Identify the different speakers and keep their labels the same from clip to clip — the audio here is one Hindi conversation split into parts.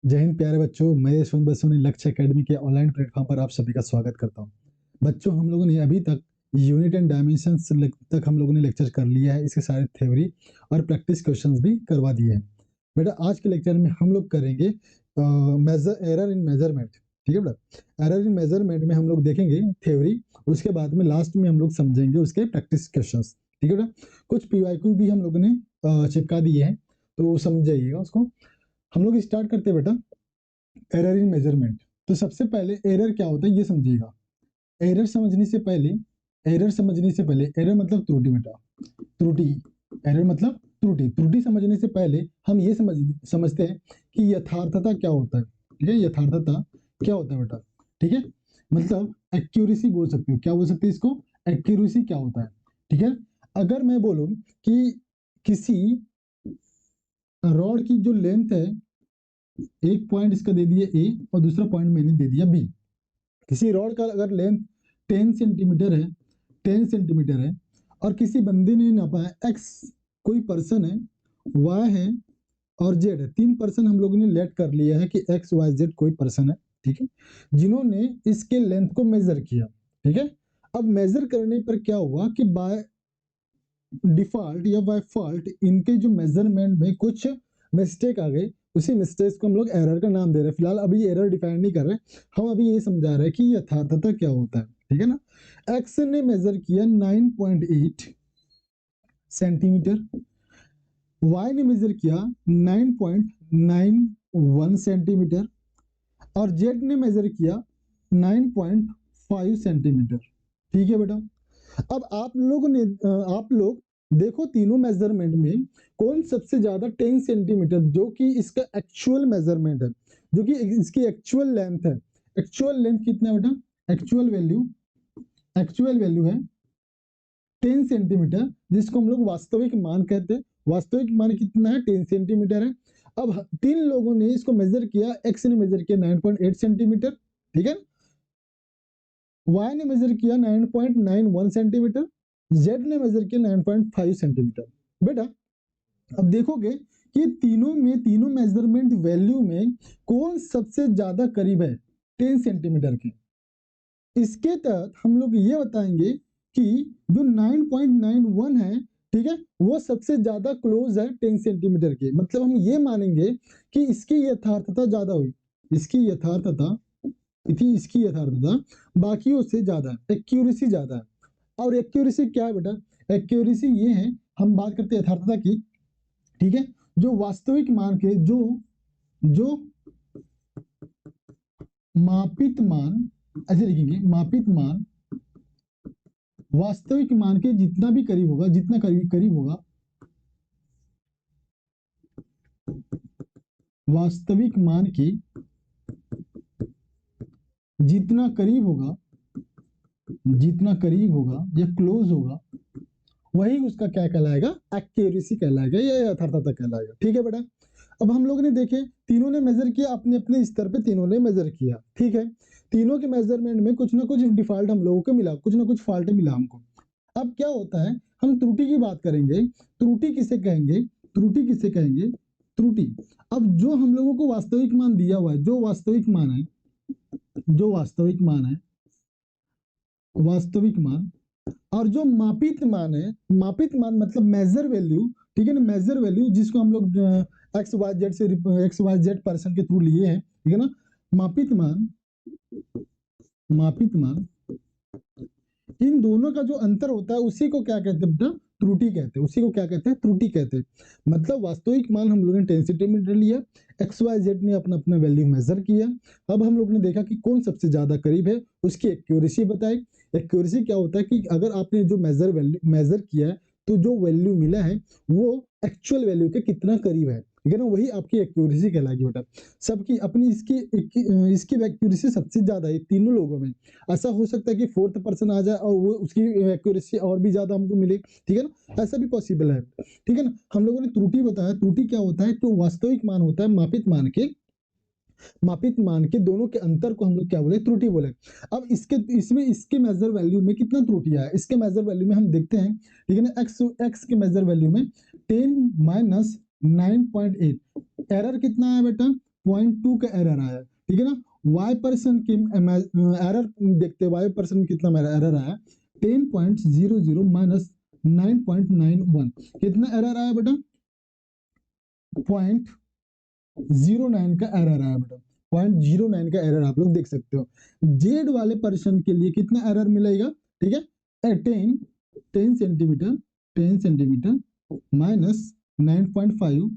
Speaker 1: जय हिंद प्यारे बच्चों, मैं यशवंत बसु ने लक्ष्य एकेडमी के ऑनलाइन प्लेटफॉर्म पर आप सभी का स्वागत करता हूं। बच्चों, हम लोगों ने अभी तक यूनिट एंड डायमेंशंस तक हम लोगों ने लेक्चर कर लिया है। इसके सारे थ्योरी और प्रैक्टिस क्वेश्चंस भी करवा दिए हैं। बेटा, आज के लेक्चर में हम लोग करेंगे एरर इन मेजरमेंट। ठीक है बेटा, एरर इन मेजरमेंट में हम लोग देखेंगे थ्योरी, उसके बाद में लास्ट में हम लोग समझेंगे उसके प्रैक्टिस क्वेश्चन। ठीक है बेटा, कुछ पीवाईक्यू भी हम लोगों ने चिपका दिए हैं, तो समझ जाइएगा उसको। हम लोग स्टार्ट करते हैं बेटा एरर इन मेजरमेंट। तो सबसे पहले एरर क्या होता है ये समझिएगा। एरर समझने से पहले एरर मतलब त्रुटि बेटा, त्रुटि। एरर मतलब त्रुटि। त्रुटि समझने से पहले हम ये समझते हैं कि यथार्थता क्या होता है। ठीक है, यथार्थता क्या होता है बेटा। ठीक है, मतलब एक्यूरेसी बोल सकते हो। क्या बोल सकते हैं इसको? एक्यूरेसी क्या होता है। ठीक है, अगर मैं बोलूं कि किसी रॉड की जो लेंथ है, एक पॉइंट इसका दे दिया ए और दूसरा पॉइंट मैंने दे दिया बी। किसी रॉड का अगर लेंथ 10 सेंटीमीटर है, 10 सेंटीमीटर है, और किसी बंदे ने नापा है एक्स, कोई पर्सन है, वाई है और जेड है। 3 पर्सन हम लोगों ने लेट कर लिया है कि एक्स वाई जेड कोई पर्सन है। ठीक है, जिन्होंने इसके लेंथ को मेजर किया। ठीक है, अब मेजर करने पर क्या हुआ कि बाय डिफॉल्ट या बाय फॉल्ट इनके जो मेजरमेंट में कुछ मिस्टेक आ गई। उसी मिस्टेक को हम लोग एरर का नाम दे रहे हैं। फिलहाल अभी एरर डिफाइन नहीं कर रहे, हम अभी ये समझा रहे हैं कि यथार्थता क्या होता है। ठीक है ना, एक्स ने मेजर किया 9.8 सेंटीमीटर, वाई ने मेजर किया 9.91 सेंटीमीटर और जेड ने मेजर किया 9.5 सेंटीमीटर। ठीक है बेटा, अब आप लोग देखो तीनों मेजरमेंट में कौन सबसे ज्यादा 10 सेंटीमीटर, जो कि इसका एक्चुअल मेजरमेंट है, जो कि इसकी एक्चुअल लेंथ है। एक्चुअल लेंथ कितना है बेटा? एक्चुअल वैल्यू है 10 सेंटीमीटर, जिसको हम लोग वास्तविक मान कहते हैं। वास्तविक मान कितना है? 10 सेंटीमीटर है। अब 3 लोगों ने इसको मेजर किया। एक्स ने मेजर किया 9.8 सेंटीमीटर, ठीक है, वाई ने मेजर किया 9.91 सेंटीमीटर, जेड ने मेजर किया 9.5 सेंटीमीटर। बेटा, अब देखोगे कि तीनों मेजरमेंट वैल्यू में कौन सबसे ज्यादा करीब है 10 सेंटीमीटर के। इसके तहत हम लोग ये बताएंगे कि जो 9.91 है, ठीक है, वो सबसे ज्यादा क्लोज है 10 सेंटीमीटर के। मतलब हम ये मानेंगे कि इसकी यथार्थता ज्यादा हुई, इसकी यथार्थता बाकियों से ज्यादा है, एक्यूरेसी ज्यादा है। और एक्यूरेसी क्या है बेटा? एक्यूरेसी ये है, हम बात करते हैं यथार्थता की। ठीक है, जो वास्तविक मान के जो मापित मान, ऐसे लिखेंगे, मापित मान वास्तविक मान के जितना भी करीब होगा, जितना करीब होगा, वास्तविक मान के जितना करीब होगा या क्लोज होगा, वही उसका क्या कहलाएगा? एक्यूरेसी कहलाएगा या यथार्थता कहलाएगा। ठीक है बेटा, अब हम लोगों ने देखे, तीनों ने मेजर किया अपने अपने स्तर पे, तीनों ने मेजर किया। ठीक है, तीनों के मेजरमेंट में कुछ ना कुछ डिफॉल्ट हम लोगों को मिला, कुछ ना कुछ फॉल्ट मिला हमको। अब क्या होता है, हम त्रुटि की बात करेंगे। त्रुटि किसे कहेंगे? त्रुटि। अब जो हम लोगों को वास्तविक मान दिया हुआ है, जो वास्तविक मान है, वास्तविक मान और जो मापित मान है, मापित मान मतलब मेजर वैल्यू। ठीक है ना, मेजर वैल्यू जिसको हम लोग एक्स वाई जेड पर्सन के थ्रू लिए हैं। ठीक है ना, मापित मान, इन दोनों का जो अंतर होता है उसी को क्या कहते हैं बेटा? त्रुटि कहते हैं। उसी को क्या कहते हैं? त्रुटि कहते हैं। मतलब वास्तविक मान हम लोगों ने 10 सेंटीमीटर लिया, एक्स वाई जेड ने अपना अपना वैल्यू मेजर किया। अब हम लोग ने देखा कि कौन सबसे ज्यादा करीब है, उसकी एक्यूरेसी बताई। एक्यूरेसी क्या होता है कि अगर आपने जो मेजर किया है, तो जो वैल्यू मिला है वो एक्चुअल वैल्यू के कितना करीब है। ठीक है ना, वही आपकी एक्यूरेसी कहलाएगी बेटा। सबकी अपनी इसकी एक्यूरेसी सबसे ज्यादा है तीनों लोगों में। ऐसा हो सकता है कि फोर्थ पर्सन आ जाए और वो उसकी एक्यूरेसी और भी ज्यादा हमको मिले। ठीक है ना, ऐसा भी पॉसिबल है। ठीक है ना, हम लोगों ने त्रुटि बताया। त्रुटि क्या होता है? तो वास्तविक मान होता है मापित मान के दोनों के अंतर को हम लोग क्या बोले? त्रुटि बोले। अब इसके मेजर वैल्यू में कितना त्रुटि है, इसके मेजर वैल्यू में हम देखते हैं। ठीक है ना, एक्स के मेजर वैल्यू में 10 - 9.8, एरर कितना है बेटा? 0.2 का एरर आया, ठीक है ना। y% की एरर देखते हैं, y% कितना एरर आया, 10.00 माइनस 9.91, कितना एरर आया बेटा, 0.09 का एरर आया बेटा, 0.09 का एरर आप लोग देख सकते हो। जेड वाले पर्सन के लिए कितना एरर मिलेगा, ठीक है, 10 सेंटीमीटर माइनस 9.5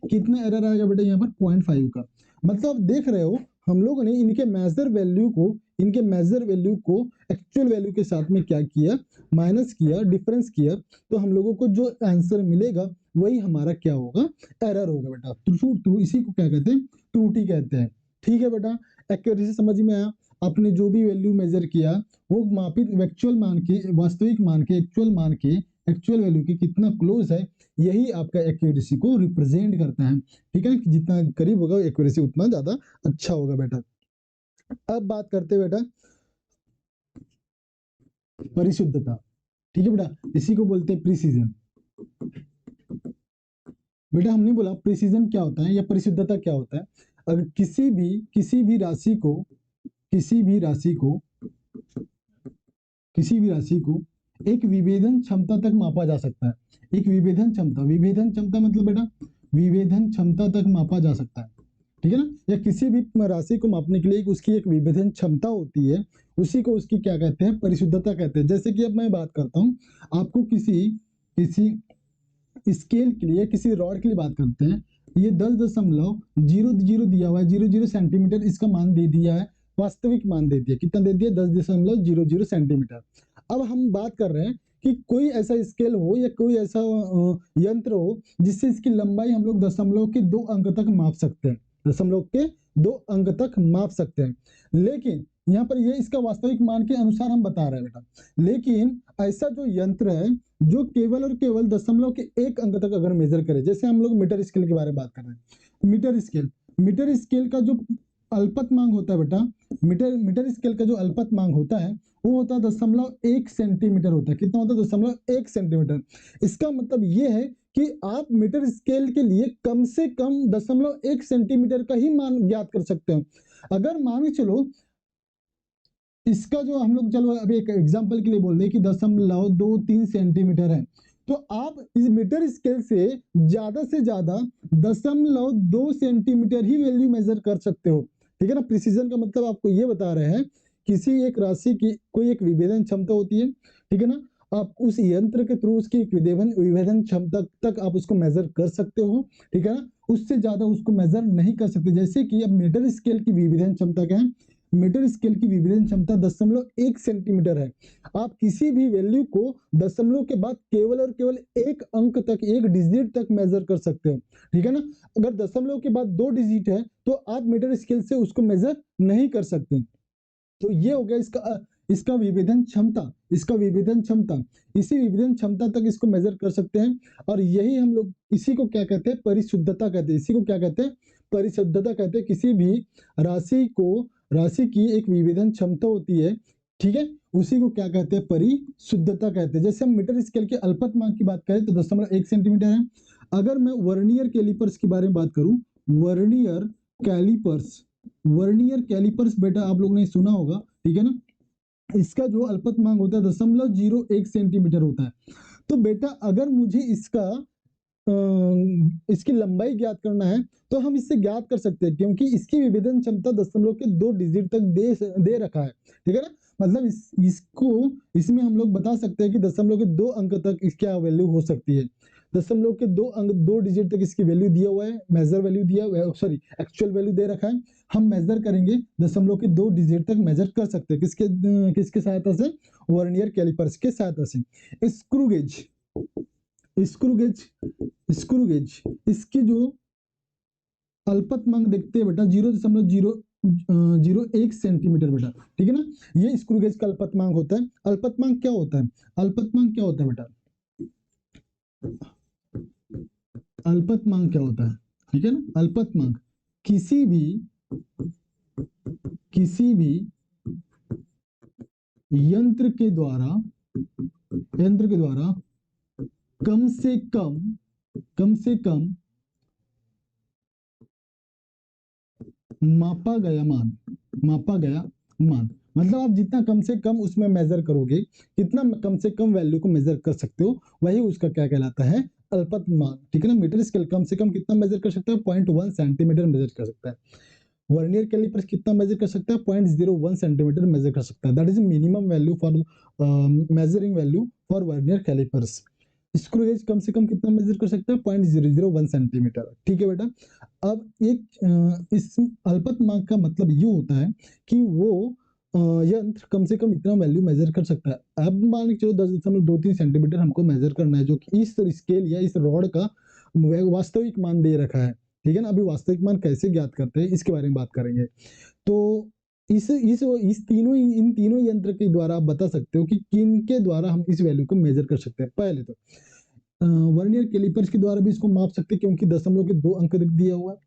Speaker 1: कितना एरर आएगा बेटा यहाँ पर 0.5 का। मतलब देख रहे हो हम लोगों ने इनके मेजर वैल्यू को एक्चुअल वैल्यू के साथ में क्या किया, माइनस किया, डिफरेंस किया, तो हम लोगों को जो आंसर मिलेगा वही हमारा क्या होगा, एरर होगा बेटा। तो इसी को क्या कहते हैं, त्रुटि कहते हैं। ठीक है बेटा, एक्यूरेसी समझ में आया। आपने जो भी वैल्यू मेजर किया वो मापित एक्चुअल मान के, वास्तविक मान के, एक्चुअल वैल्यू के कितना क्लोज है, यही आपका एक्यूरेसी को रिप्रेजेंट करता है। ठीक है, जितना करीब होगा एक्यूरेसी उतना ज्यादा अच्छा होगा बेटा। अब बात करते हैं बेटा परिशुद्धता। ठीक है बेटा, इसी को बोलते हैं प्रिसीजन। बेटा हमने बोला प्रिसीजन क्या होता है या परिशुद्धता क्या होता है। अगर किसी भी राशि को एक विभेदन क्षमता तक मापा जा सकता है। एक विभेदन क्षमता मतलब बेटा विभेदन क्षमता तक मापा जा सकता है, ठीक है ना। या किसी भी राशि को मापने के लिए उसकी एक विभेदन क्षमता होती है, उसी को उसकी क्या कहते हैं, परिशुद्धता कहते हैं। जैसे कि अब मैं बात करता हूँ, आपको किसी स्केल के लिए, किसी रॉड के लिए बात करते हैं, ये 10.00 दिया हुआ है, 00 सेंटीमीटर इसका मान दे दिया है, वास्तविक मान दे दिया, कितना दे दिया, 10.00 सेंटीमीटर। अब हम बात कर रहे हैं कि कोई ऐसा स्केल हो या कोई ऐसा यंत्र हो जिससे इसकी लंबाई हम लोग दशमलव के 2 अंक तक माप सकते हैं, दशमलव के 2 अंक तक माप सकते हैं। लेकिन यहाँ पर ये इसका वास्तविक मान के अनुसार हम बता रहे हैं बेटा। लेकिन ऐसा जो यंत्र है जो केवल और केवल दशमलव के 1 अंक तक अगर मेजर करे, जैसे हम लोग मीटर स्केल के बारे में बात कर रहे हैं, मीटर स्केल का जो अल्पतमांक होता है बेटा, मीटर स्केल का जो अल्पतमांक होता है वो होता है 0.1 सेंटीमीटर होता है। कितना होता है, 0.1 सेंटीमीटर। इसका मतलब ये है कि आप मीटर स्केल के लिए कम से कम 0.1 सेंटीमीटर का ही मान ज्ञात कर सकते हो। अगर मान के चलो इसका जो हम लोग, चलो अभी एक एग्जांपल के लिए बोल रहे कि 0.23 सेंटीमीटर है, तो आप इस मीटर स्केल से ज्यादा 0.2 सेंटीमीटर ही वैल्यू मेजर कर सकते हो। ठीक है ना। प्रिसीजन का मतलब आपको ये बता रहे हैं, किसी एक राशि की कोई एक विभेदन क्षमता होती है, ठीक है ना, आप उस यंत्र के थ्रू उसकी विभेदन क्षमता तक आप उसको मेजर कर सकते हो, ठीक है ना, उससे ज्यादा उसको मेजर नहीं कर सकते। जैसे कि अब मीटर स्केल की विभेदन क्षमता क्या है, मीटर स्केल की विभेदन क्षमता 0.1 सेंटीमीटर है। आप किसी भी वैल्यू को दशमलव के बाद केवल और केवल 1 अंक तक, 1 डिजिट तक मेजर कर सकते हो, ठीक है ना। अगर दशमलव के बाद 2 डिजिट है तो आप मीटर स्केल से उसको मेजर नहीं कर सकते। तो ये हो गया इसका विभेदन क्षमता, इसी विभेदन क्षमता तक इसको मेजर कर सकते हैं। और यही हम लोग, इसी को क्या कहते हैं, परिशुद्धता कहते हैं। इसी को क्या कहते हैं, परिशुद्धता कहते हैं। किसी भी राशि की एक विभेदन क्षमता होती है, ठीक है, उसी को क्या कहते हैं, परिशुद्धता कहते हैं। जैसे हम मीटर स्केल के अल्पतमांक की बात करें तो 0.1 सेंटीमीटर है। अगर मैं वर्नियर कैलिपर्स के बारे में बात करूं, वर्नियर कैलिपर्स बेटा आप लोगों ने सुना होगा, ठीक है ना। इसका जो अल्पतमांक होता है 0.01 सेंटीमीटर होता है। तो बेटा अगर मुझे इसकी लंबाई ज्ञात करना है तो हम इससे ज्ञात कर सकते हैं, क्योंकि इसकी विभेदन क्षमता दशमलव के 2 डिजिट तक दे रखा है, ठीक है ना। मतलब इसमें हम लोग बता सकते हैं कि दशमलव के 2 अंक तक क्या वैल्यू हो सकती है। दशमलव के 2 डिजिट तक इसकी वैल्यू दिया हुआ है, मेजर वैल्यू दिया हुआ है, सॉरी एक्चुअल वैल्यू दे रखा है। हम मेजर करेंगे, दशमलव के 2 डिजिट तक मेजर कर सकते हैं, किसके सहायता से, वर्नियर कैलिपर्स के सहायता से। स्क्रू गेज इसकी जो अल्पतमांक देखते हैं बेटा 0.001 सेंटीमीटर बेटा, ठीक है ना। ये स्क्रू गेज का अल्पतमांक होता है। अल्पतमांक क्या होता है बेटा, अल्पतमांक क्या होता है, ठीक है ना। अल्पतमांक किसी भी यंत्र के द्वारा कम से कम मापा गया मान, मापा गया मान मतलब आप जितना कम से कम उसमें मेजर करोगे, कितना कम से कम वैल्यू को मेजर कर सकते हो, वही उसका क्या कहलाता है, अल्पत मान। ठीक है ना, मीटर स्केल कम से कम कितना मेजर कर सकता है, 0.1 सेंटीमीटर मेजर कर सकता है। वर्नियर कैलिपर्स कितना मेजर कर सकता है, 0.01 सेंटीमीटर मेजर कर सकता है। That is minimum value for measuring value for vernier callipers. Screw gauge कम से कम कितना मेजर कर सकता है, 0.001 सेंटीमीटर। ठीक है बेटा। अब एक इस अल्पत माप का मतलब ये होता है कि वो यंत्र कम से कम इतना वैल्यू मेजर कर सकता है। अब मान के चलो 10.23 सेंटीमीटर हमको मेजर करना है, जो कि इस स्केल या इस रॉड का वास्तविक मान दे रखा है। ठीक है ना, अभी वास्तविक मान कैसे ज्ञात करते हैं इसके बारे में बात करेंगे। तो इस तीनों इन तीनों यंत्र के द्वारा आप बता सकते हो कि किन के द्वारा हम इस वैल्यू को मेजर कर सकते हैं। पहले तो वर्नियर कैलिपर्स के द्वारा भी इसको माप सकते हैं, क्योंकि दशमलव के 2 अंक दिया हुआ है।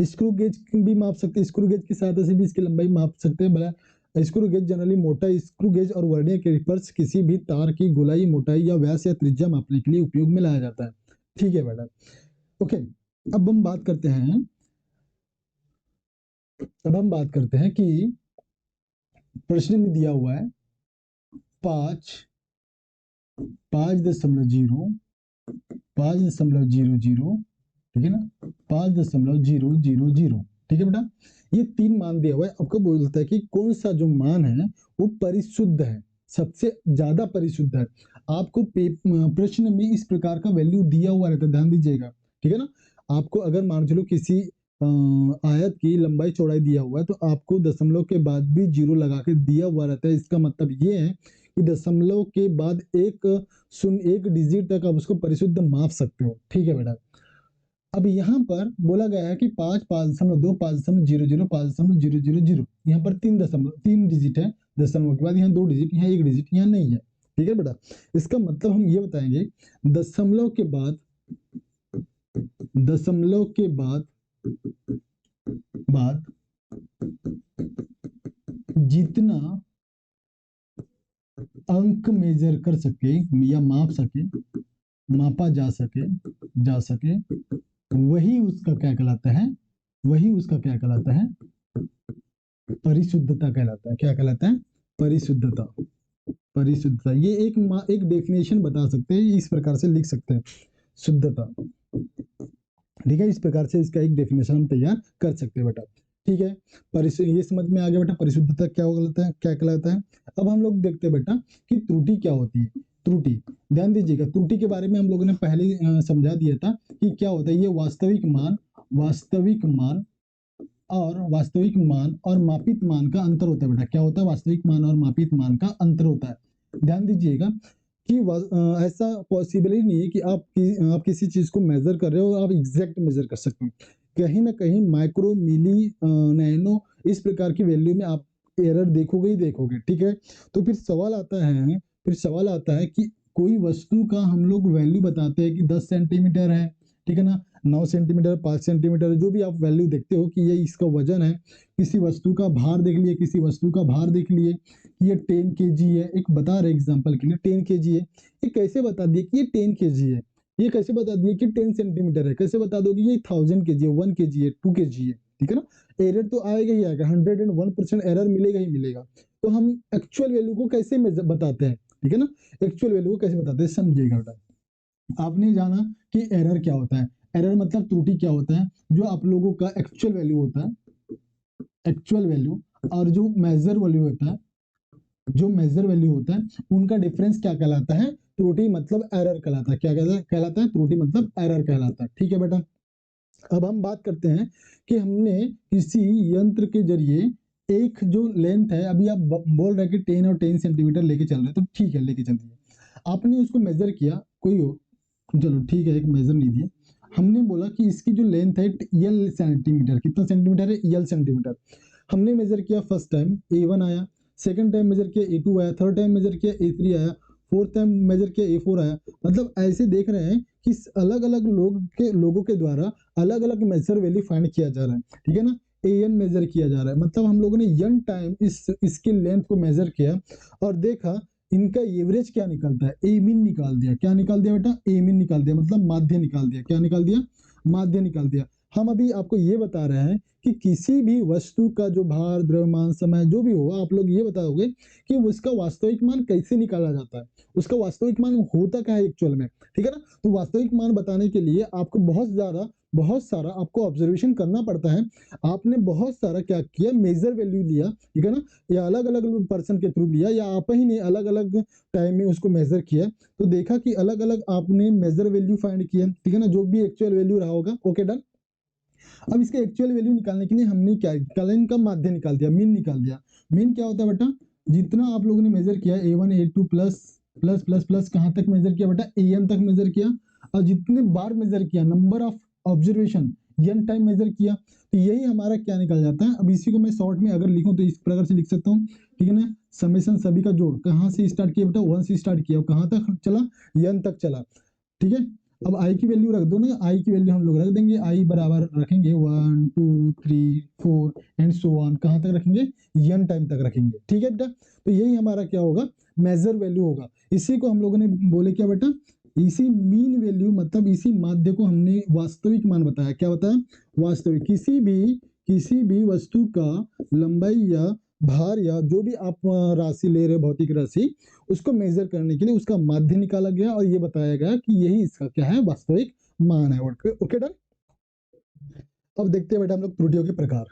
Speaker 1: स्क्रू गेज भी माप सकते हैं, स्क्रू गेज की सहायता से भी इसकी लंबाई माप सकते हैं। बड़ा स्क्रू गेज जनरली मोटा स्क्रू गेज और वर्नियर कैलिपर्स किसी भी तार की गोलाई, मोटाई या व्यास या त्रिज्या मापने के लिए उपयोग में लाया जाता है। ठीक है बेटा। ओके, अब हम बात करते हैं कि प्रश्न में दिया हुआ है 5.0 5.00, ठीक है ना, 5.000। ठीक है बेटा, ये 3 मान दिया हुआ है। आपको बोलता है कि कौन सा जो मान है वो परिशुद्ध है, सबसे ज्यादा परिशुद्ध है। आपको प्रश्न में इस प्रकार का वैल्यू दिया हुआ रहता है, ध्यान दीजिएगा। ठीक है ना, आपको अगर मान चलो किसी आयत की लंबाई चौड़ाई दिया हुआ है, तो आपको दशमलव के बाद भी 0 लगा के दिया हुआ रहता है। इसका मतलब ये है कि दशमलव के बाद एक डिजिट तक आप उसको परिशुद्ध माप सकते हो। ठीक है बेटा। अब यहाँ पर बोला गया है कि 5.2 5.00 5.000, यहाँ पर 3 डिजिट है दशमलव के बाद, यहाँ 2 डिजिट, यहाँ 1 डिजिट, यहाँ नहीं है। ठीक है बेटा, इसका मतलब हम ये बताएंगे दशमलव के बाद जितना अंक मेजर कर सके या मापा जा सके वही उसका क्या कहलाता है, परिशुद्धता कहलाता है। क्या कहलाता है, परिशुद्धता। ये एक डेफिनेशन बता सकते हैं, इस प्रकार से लिख सकते हैं, शुद्धता। ठीक है, इस प्रकार से इसका एक डेफिनेशन हम तैयार कर सकते हैं बेटा। ठीक है, ये समझ में आ गया बेटा परिशुद्धता क्या कहलाता है, क्या कहलाता है। अब हम लोग देखते हैं बेटा कि त्रुटि क्या होती है। त्रुटि, ध्यान दीजिएगा, त्रुटि के बारे में हम लोगों ने पहले समझा दिया था कि क्या होता है। ये वास्तविक मान और मापित मान का अंतर होता है बेटा। क्या होता है, वास्तविक मान और मापित मान का अंतर होता है। ध्यान दीजिएगा कि ऐसा पॉसिबल ही नहीं है कि आप किसी चीज को मेजर कर रहे हो और आप एग्जैक्ट मेजर कर सकते हो। कहीं ना कहीं माइक्रो, मिली, नैनो, इस प्रकार की वैल्यू में आप एरर देखोगे ही देखोगे। ठीक है, तो फिर सवाल आता है कि कोई वस्तु का हम लोग वैल्यू बताते हैं कि 10 सेंटीमीटर है, ठीक है ना, 9 सेंटीमीटर, 5 सेंटीमीटर, जो भी आप वैल्यू देखते हो कि ये इसका वजन है। किसी वस्तु का भार देख लिए, ये 10 kg है, एक बता रहे एग्जांपल के लिए 10 kg है। ये कैसे बता दिए कि ये 10 kg है, ये कैसे बता दिए कि 10 सेंटीमीटर है, कैसे बता दोगे ये 1000 kg है, 1 kg है, 2 kg है। ठीक है ना, एरर तो आएगा ही आएगा, 101% एरर मिलेगा ही मिलेगा। तो हम एक्चुअल वैल्यू को कैसे बताते हैं, ठीक है ना, एक्चुअल वैल्यू को कैसे बताते हैं समझिएगा बेटा। आपने जाना कि एरर क्या होता है, एरर मतलब त्रुटि क्या होता है, जो आप लोगों का एक्चुअल वैल्यू होता है, एक्चुअल वैल्यू और जो मेजर वैल्यू होता है, उनका डिफरेंस क्या कहलाता है, त्रुटि मतलब एरर कहलाता है। क्या कहलाता है, त्रुटि मतलब एरर कहलाता है। ठीक है बेटा। अब हम बात करते हैं कि हमने किसी यंत्र के जरिए एक जो लेंथ है, अभी आप बोल रहे हैं कि 10 और 10 सेंटीमीटर लेके चल रहे हैं, तो ठीक है लेके चलिए। आपने उसको मेजर किया, कोई हो, चलो ठीक है, एक मेजर नहीं दिया, हमने बोला कि इसकी जो लेंथ है यल सेंटीमीटर, कितना सेंटीमीटर है, यल सेंटीमीटर। हमने मेजर किया, फर्स्ट टाइम A1 आया, सेकंड टाइम मेजर किया A2 आया, थर्ड टाइम मेजर किया A3 आया, फोर्थ टाइम मेजर किया A4 आया। मतलब ऐसे देख रहे हैं कि अलग अलग लोगों के द्वारा अलग अलग मेजर वैल्यू फाइंड किया जा रहा है। ठीक है ना, AN मेजर किया जा रहा है, मतलब हम लोगों ने n टाइम इसके लेंथ को मेजर किया और देखा इनका एवरेज क्या निकलता है, ए मीन निकाल दिया। क्या निकाल दिया बेटा, ए मीन निकाल दिया, मतलब माध्य निकाल दिया। क्या निकाल दिया, माध्य निकाल दिया। हम अभी आपको ये बता रहे हैं कि किसी भी वस्तु का जो भार, द्रव्यमान, समय जो भी होगा, आप लोग ये बताओगे कि उसका वास्तविक मान कैसे निकाला जाता है, उसका वास्तविक मान होता क्या है एक्चुअल में, ठीक है ना। तो वास्तविक मान बताने के लिए आपको बहुत सारा आपको ऑब्जर्वेशन करना पड़ता है। आपने बहुत सारा क्या किया, मेजर वैल्यू लिया, ठीक है ना, या अलग अलग पर्सन के थ्रू लिया, या आप ही ने अलग अलग टाइम में उसको मेजर किया, तो देखा कि अलग अलग आपने मेजर वैल्यू फाइंड किया, ठीक है ना, जो भी एक्चुअल वैल्यू रहा होगा। Okay done. अब इसके एक्चुअल वैल्यू निकालने के लिए हमने क्या निकाला, इनका माध्य निकाल दिया, मीन निकाल दिया। मीन क्या होता है बेटा, जितना आप लोगों ने मेजर किया A1 A2 plus plus plus plus कहाँ तक मेजर किया बेटा, AN तक मेजर किया, और जितने बार मेजर किया, number of observation n time measure किया, तो यही हमारा क्या निकल जाता है। अब इसी को मैं शॉर्ट में अगर लिखूं तो इस प्रकार से लिख सकता हूँ, ठीक है ना, समेशन सभी का जोड़, कहाँ से स्टार्ट किया बेटा, 1 से स्टार्ट किया, कहाँ तक चला, n तक चला, ठीक है। अब आई की वैल्यू रख दो ना, आई की वैल्यू हम लोग रख देंगे, आई बराबर रखेंगे 1 2 3 4 एंड सो ऑन, कहाँ तक रखेंगे, n टाइम तक रखेंगे, ठीक है बेटा। तो यही हमारा क्या होगा, मेजर वैल्यू होगा। इसी को हम लोगों ने बोले क्या बेटा, इसी मीन वैल्यू, मतलब इसी माध्य को हमने वास्तविक मान बताया। क्या बताया, वास्तविक। किसी भी वस्तु का लंबाई या भार या जो भी आप राशि ले रहे, भौतिक राशि, उसको मेजर करने के लिए उसका माध्य निकाला गया और ये बताया गया कि यही इसका क्या है, वास्तविक मान है। Okay done. अब देखते हैं बेटा हम लोग त्रुटियों के प्रकार।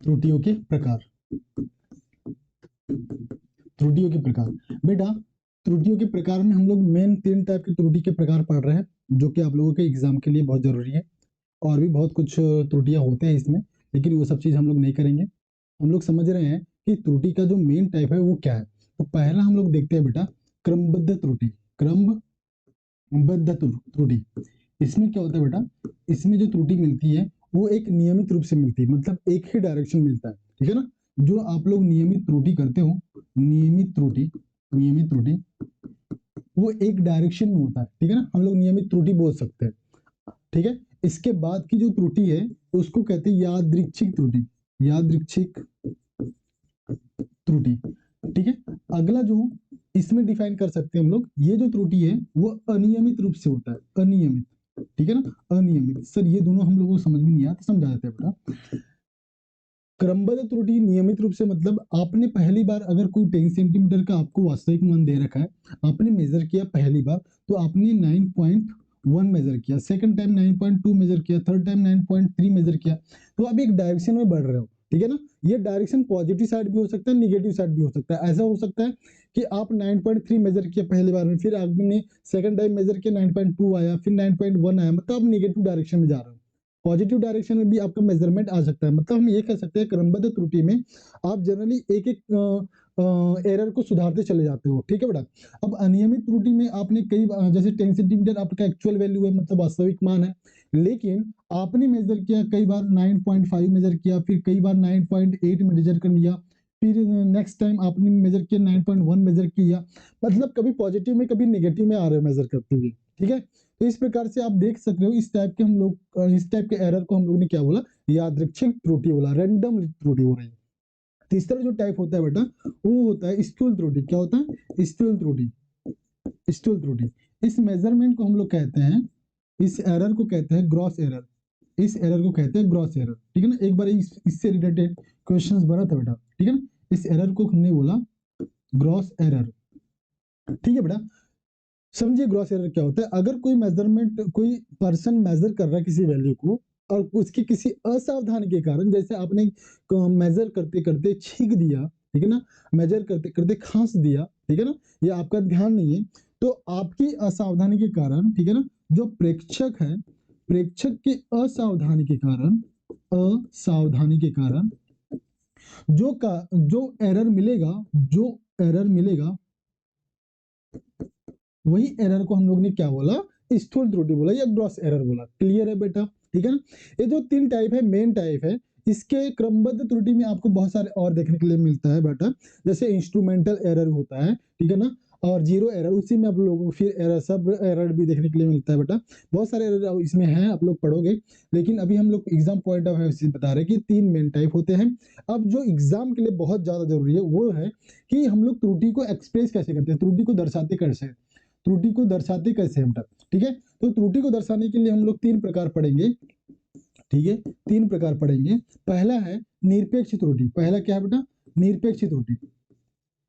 Speaker 1: त्रुटियों के प्रकार, त्रुटियों के प्रकार बेटा, त्रुटियों के प्रकार में हम लोग मेन 3 टाइप की त्रुटि के प्रकार पढ़ रहे हैं, जो कि आप लोगों के एग्जाम के लिए बहुत जरूरी है। और भी बहुत कुछ त्रुटियां होते हैं इसमें, लेकिन वो सब चीज हम लोग नहीं करेंगे। हम लोग समझ रहे हैं कि त्रुटि का जो मेन टाइप है वो क्या है। तो पहला हम लोग देखते हैं बेटा, क्रमबद्ध त्रुटि। क्रमबद्ध त्रुटि, इसमें क्या होता है बेटा, इसमें जो त्रुटि मिलती है वो एक नियमित रूप से मिलती है, मतलब एक ही डायरेक्शन मिलता है, ठीक है ना। जो आप लोग नियमित त्रुटि करते हो, नियमित त्रुटि वो एक डायरेक्शन में होता है, ठीक है ना, हम लोग नियमित त्रुटि बोल सकते हैं, ठीक है। इसके बाद की जो त्रुटि है उसको कहते हैं यादृच्छिक त्रुटि, यादृच्छिक त्रुटि, ठीक है। अगला जो इसमें डिफाइन कर सकते हैं हम लोग, ये जो त्रुटि है वो अनियमित रूप से होता है, अनियमित, ठीक है ना, अनियमित। सर ये दोनों हम लोगों को समझ में नहीं आया, तो समझा देते हैं बेटा। क्रमबद्ध त्रुटि नियमित रूप से मतलब आपने पहली बार अगर कोई 10 सेंटीमीटर का आपको वास्तविक मान दे रखा है, आपने मेजर किया पहली बार, तो आपने 9.1 मेजर किया, सेकंड टाइम 9.2 मेजर किया, थर्ड टाइम 9.3 मेजर किया, तो आप एक डायरेक्शन में बढ़ रहे हो, ठीक है ना। ये डायरेक्शन पॉजिटिव साइड भी हो सकता है, निगेटिव साइड भी हो सकता है। ऐसा हो सकता है कि आप 9.3 मेजर किया पहली बार में, फिर आपने सेकंड टाइम मेजर किया 9.2 आया, फिर 9.1 आया, मतलब आप निगेटिव डायरेक्शन में जा रहे हो। पॉजिटिव डायरेक्शन में भी आपका मेजरमेंट आ सकता है। मतलब हम ये कह सकते हैं क्रमबद्ध त्रुटि में आप जनरली एक एक एरर को सुधारते चले जाते हो, ठीक है बेटा। अब अनियमित त्रुटि में आपने कई जैसे 10 सेंटीमीटर आपका एक्चुअल वैल्यू है, मतलब वास्तविक मान है, लेकिन आपने मेजर किया कई बार 9.5 मेजर किया, फिर कई बार 9.8 मेजर कर लिया, फिर नेक्स्ट टाइम आपने मेजर किया 9.1 मेजर किया, मतलब कभी पॉजिटिव में कभी नेगेटिव में आ रहे हो मेजर करते हुए, ठीक है। तो इस प्रकार से आप देख सकते हो, इस टाइप के हम लोग इस टाइप के एरर को हम लोगों ने क्या बोला, यादृच्छिक त्रुटि बोला, रैंडम त्रुटि हो रही है। तीसरा जो टाइप होता है बेटा वो होता है स्थूल त्रुटि। क्या होता है, स्थूल त्रुटि, स्थूल त्रुटि। इस मेजरमेंट को हम लोग कहते हैं, इस एरर को कहते हैं ग्रॉस एरर, इस एरर को कहते हैं ग्रॉस एरर, ठीक है ना। एक बार इससे रिलेटेड क्वेश्चंस बना था बेटा, ठीक है ना। इस एरर को हमने बोला ग्रॉस एरर, ठीक है बेटा। समझिए ग्रॉस एरर क्या होता है। अगर कोई मेजरमेंट, कोई पर्सन मेजर कर रहा है किसी वैल्यू को, और उसकी किसी असावधानी के कारण, जैसे आपने मेजर करते करते छींक दिया, ठीक है ना, मेजर करते करते खांस दिया, ठीक है ना, ये आपका ध्यान नहीं है, तो आपकी असावधानी के कारण, ठीक है ना, जो प्रेक्षक है, प्रेक्षक की असावधानी के कारण जो एरर मिलेगा, जो एरर मिलेगा, वही एरर को हम लोग ने क्या बोला, स्थूल त्रुटि बोला या ग्रॉस एरर बोला। क्लियर है बेटा, ठीक है ना। ये जो 3 टाइप है, मेन टाइप है, इसके क्रमबद्ध त्रुटि में आपको बहुत सारे और देखने के लिए मिलता है बेटा, जैसे इंस्ट्रूमेंटल एरर होता है, ठीक है ना, और जीरो एरर, उसी में आप लोगों को फिर एरर, सब एरर भी देखने के लिए मिलता है बेटा। बहुत सारे एरर इसमें हैं, आप लोग पढ़ोगे, लेकिन अभी हम लोग एग्जाम पॉइंट ऑफ व्यू से बता रहे हैं कि 3 मेन टाइप होते हैं। अब जो एग्जाम के लिए बहुत ज्यादा जरूरी है वो है कि हम लोग त्रुटि को एक्सप्रेस कैसे करते हैं, त्रुटि को दर्शाते कैसे। त्रुटि को दर्शाते कैसे हैं बेटा, ठीक है। तो त्रुटि को दर्शाने के लिए हम लोग 3 प्रकार पढ़ेंगे, ठीक है, 3 प्रकार पढ़ेंगे। पहला है निरपेक्ष त्रुटि। पहला क्या है बेटा? निरपेक्ष त्रुटि।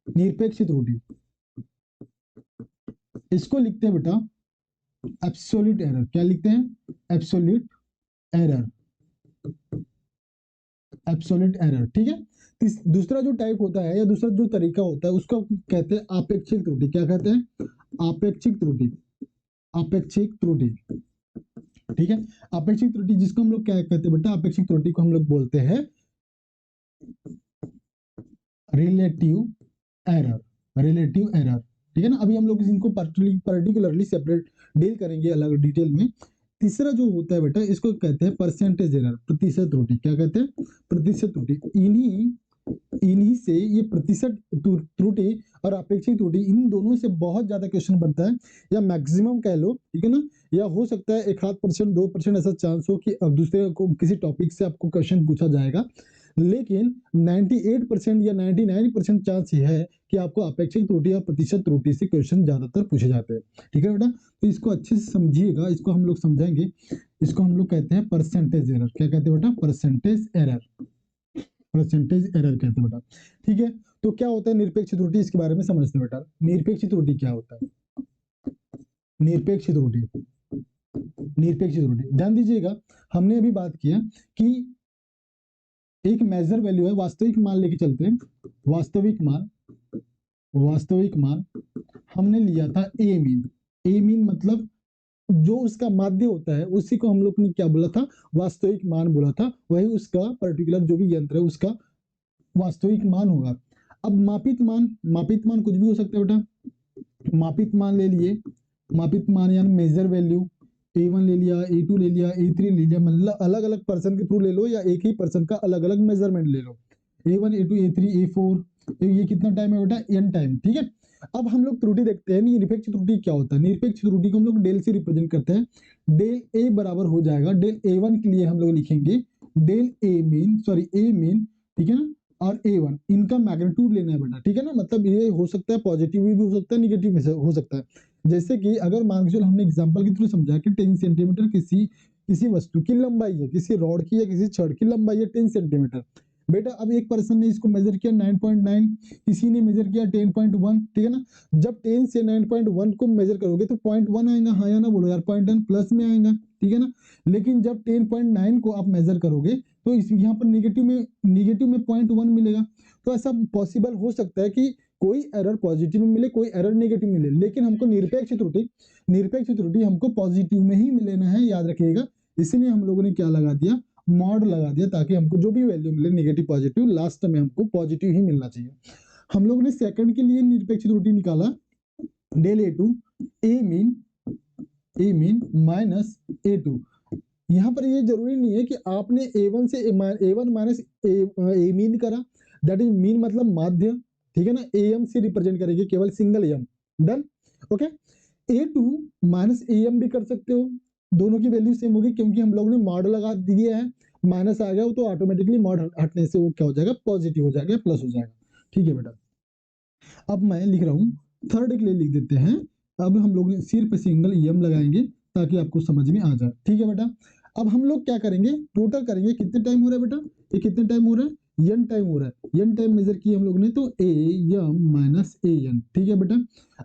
Speaker 1: निरपेक्ष त्रुटि इसको लिखते हैं बेटा एब्सोल्यूट एरर। क्या लिखते हैं? Absolute error. एब्सोल्यूट एरर, ठीक है। दूसरा जो टाइप होता है या दूसरा जो तरीका होता है उसको कहते हैं आपेक्षिक त्रुटि। क्या कहते हैं? आपेक्षिक त्रुटि। आपेक्षिक त्रुटि, ठीक है। आपेक्षिक त्रुटि जिसको हम लोग क्या कहते हैं बेटा? आपेक्षिक त्रुटि को हम लोग बोलते हैं रिलेटिव एरर। रिलेटिव एरर, ठीक है ना। अभी हम लोग इनको पर्टिकुलरली सेपरेट डील करेंगे अलग डिटेल में। तीसरा जो होता है बेटा इसको कहते हैं परसेंटेज एरर, प्रतिशत त्रुटि। क्या कहते हैं? प्रतिशत त्रुटि। इन्हीं से ये प्रतिशत त्रुटि और अपेक्षित त्रुटि इन दोनों से बहुत ज्यादा क्वेश्चन बनता है, या मैक्सिमम कह लो, ठीक है ना। या हो सकता है 1-2% 2% ऐसा चांस हो कि अब दूसरे को किसी टॉपिक से आपको क्वेश्चन पूछा जाएगा, लेकिन 98% या 99% चांस ये है कि आपको अपेक्षित त्रुटि या प्रतिशत त्रुटि से क्वेश्चन ज्यादातर पूछे जाते हैं, ठीक है बेटा। तो इसको अच्छे से समझिएगा, इसको हम लोग समझेंगे। इसको हम लोग कहते हैं परसेंटेज एरर। क्या कहते हैं बेटा? Percentage error. परसेंटेज एरर कहते हैं बेटा, ठीक है। तो क्या होता है निरपेक्ष त्रुटि? इसके बारे में समझते हैं बेटा। निरपेक्ष त्रुटि क्या होता है? निरपेक्ष त्रुटि, निरपेक्ष त्रुटि ध्यान दीजिएगा, हमने अभी बात किया कि एक मेजर वैल्यू है, वास्तविक मान लेके चलते हैं। वास्तविक मान, वास्तविक मान हमने लिया था ए मीन। ए मीन मतलब जो उसका माध्य होता है उसी को हम लोग ने क्या बोला था? वास्तविक मान बोला था। वही उसका पर्टिकुलर जो भी यंत्र है उसका वास्तविक मान होगा। अब मापित मान, मापित मान कुछ भी हो सकता है बेटा। मापित मान ले लिए, मापित मान यानी मेजर वैल्यू A1 ले लिया, A2 ले लिया, A3 ले लिया, मतलब अलग अलग पर्सन के थ्रू ले लो या एक ही पर्सन का अलग अलग मेजरमेंट ले लो। A1 A2 A3 A4, ये कितना टाइम है बेटा? n टाइम, ठीक है। अब हम लोग त्रुटि देखते हैं। निरपेक्ष त्रुटि क्या होता है? निरपेक्ष त्रुटि को हम लोग डेल से रिप्रेजेंट करते हैं। डेल A बराबर हो जाएगा, डेल A1 के लिए हम लोग लिखेंगे del A mean, sorry A mean, ठीक है ना, और A1 इनका मैग्नीट्यूड लेना है बेटा, ठीक है ना। मतलब ये हो सकता है पॉजिटिव भी हो सकता है, निगेटिव भी हो सकता है। जैसे कि अगर मान के चलो हमने एग्जांपल के थ्रू समझा कि 10 सेंटीमीटर किसी किसी वस्तु की लंबाई है, किसी रॉड की या किसी छड़ की लंबाई है 10 सेंटीमीटर। बेटा अब एक पर्सन ने इसको मेजर किया 9.9, किसी ने मेजर किया 10.1, ठीक है ना। जब 10 से 9.1 को मेजर करोगे तो 0.1 आएगा, हाँ या ना बोलो यार? 0.1 प्लस में आएगा, ठीक है ना। लेकिन जब 10.9 को आप मेजर करोगे तो इस यहाँ पर निगेटिव में 0.1 मिलेगा। तो ऐसा पॉसिबल हो सकता है कि कोई एरर पॉजिटिव में मिले, कोई एरर नेगेटिव मिले, लेकिन हमको निरपेक्ष त्रुटि हमको पॉजिटिव में ही लेना है, याद रखिएगा। इसलिए हम लोगों ने क्या लगा दिया? मॉड लगा दिया, ताकि हमको जो भी वैल्यू मिले नेगेटिव पॉजिटिव लास्ट में हमको पॉजिटिव ही मिलना चाहिए। हम लोगों ने सेकंड के लिए निरपेक्ष त्रुटि निकाला डेल A2 ए मीन माइनस A2। यहाँ पर ये जरूरी नहीं है कि आपने A1 से A1 माइनस ए मीन करा, दैट इज मीन मतलब माध्य, ठीक है ना। AM से रिप्रेजेंट करेंगे, केवल single M, done, okay. A2 minus AM भी कर सकते हो, दोनों की वैल्यू सेम होगी, क्योंकि हम लोग ने मॉड लगा दिया है, माइनस आ गया तो ऑटोमेटिकली मॉड हटने से वो क्या हो जाएगा? पॉजिटिव हो जाएगा, प्लस हो जाएगा, ठीक है बेटा। अब मैं लिख रहा हूँ थर्ड के लिए लिख देते हैं। अब हम लोग सिर्फ सिंगल EM लगाएंगे ताकि आपको समझ में आ जाए, ठीक है बेटा। अब हम लोग क्या करेंगे? टोटल करेंगे। कितने टाइम हो रहा है बेटा? ये कितने टाइम हो रहा है? n टाइम हो रहा है। n टाइम मेजर किए हम लोग ने तो AM माइनस AN, ठीक है बेटा।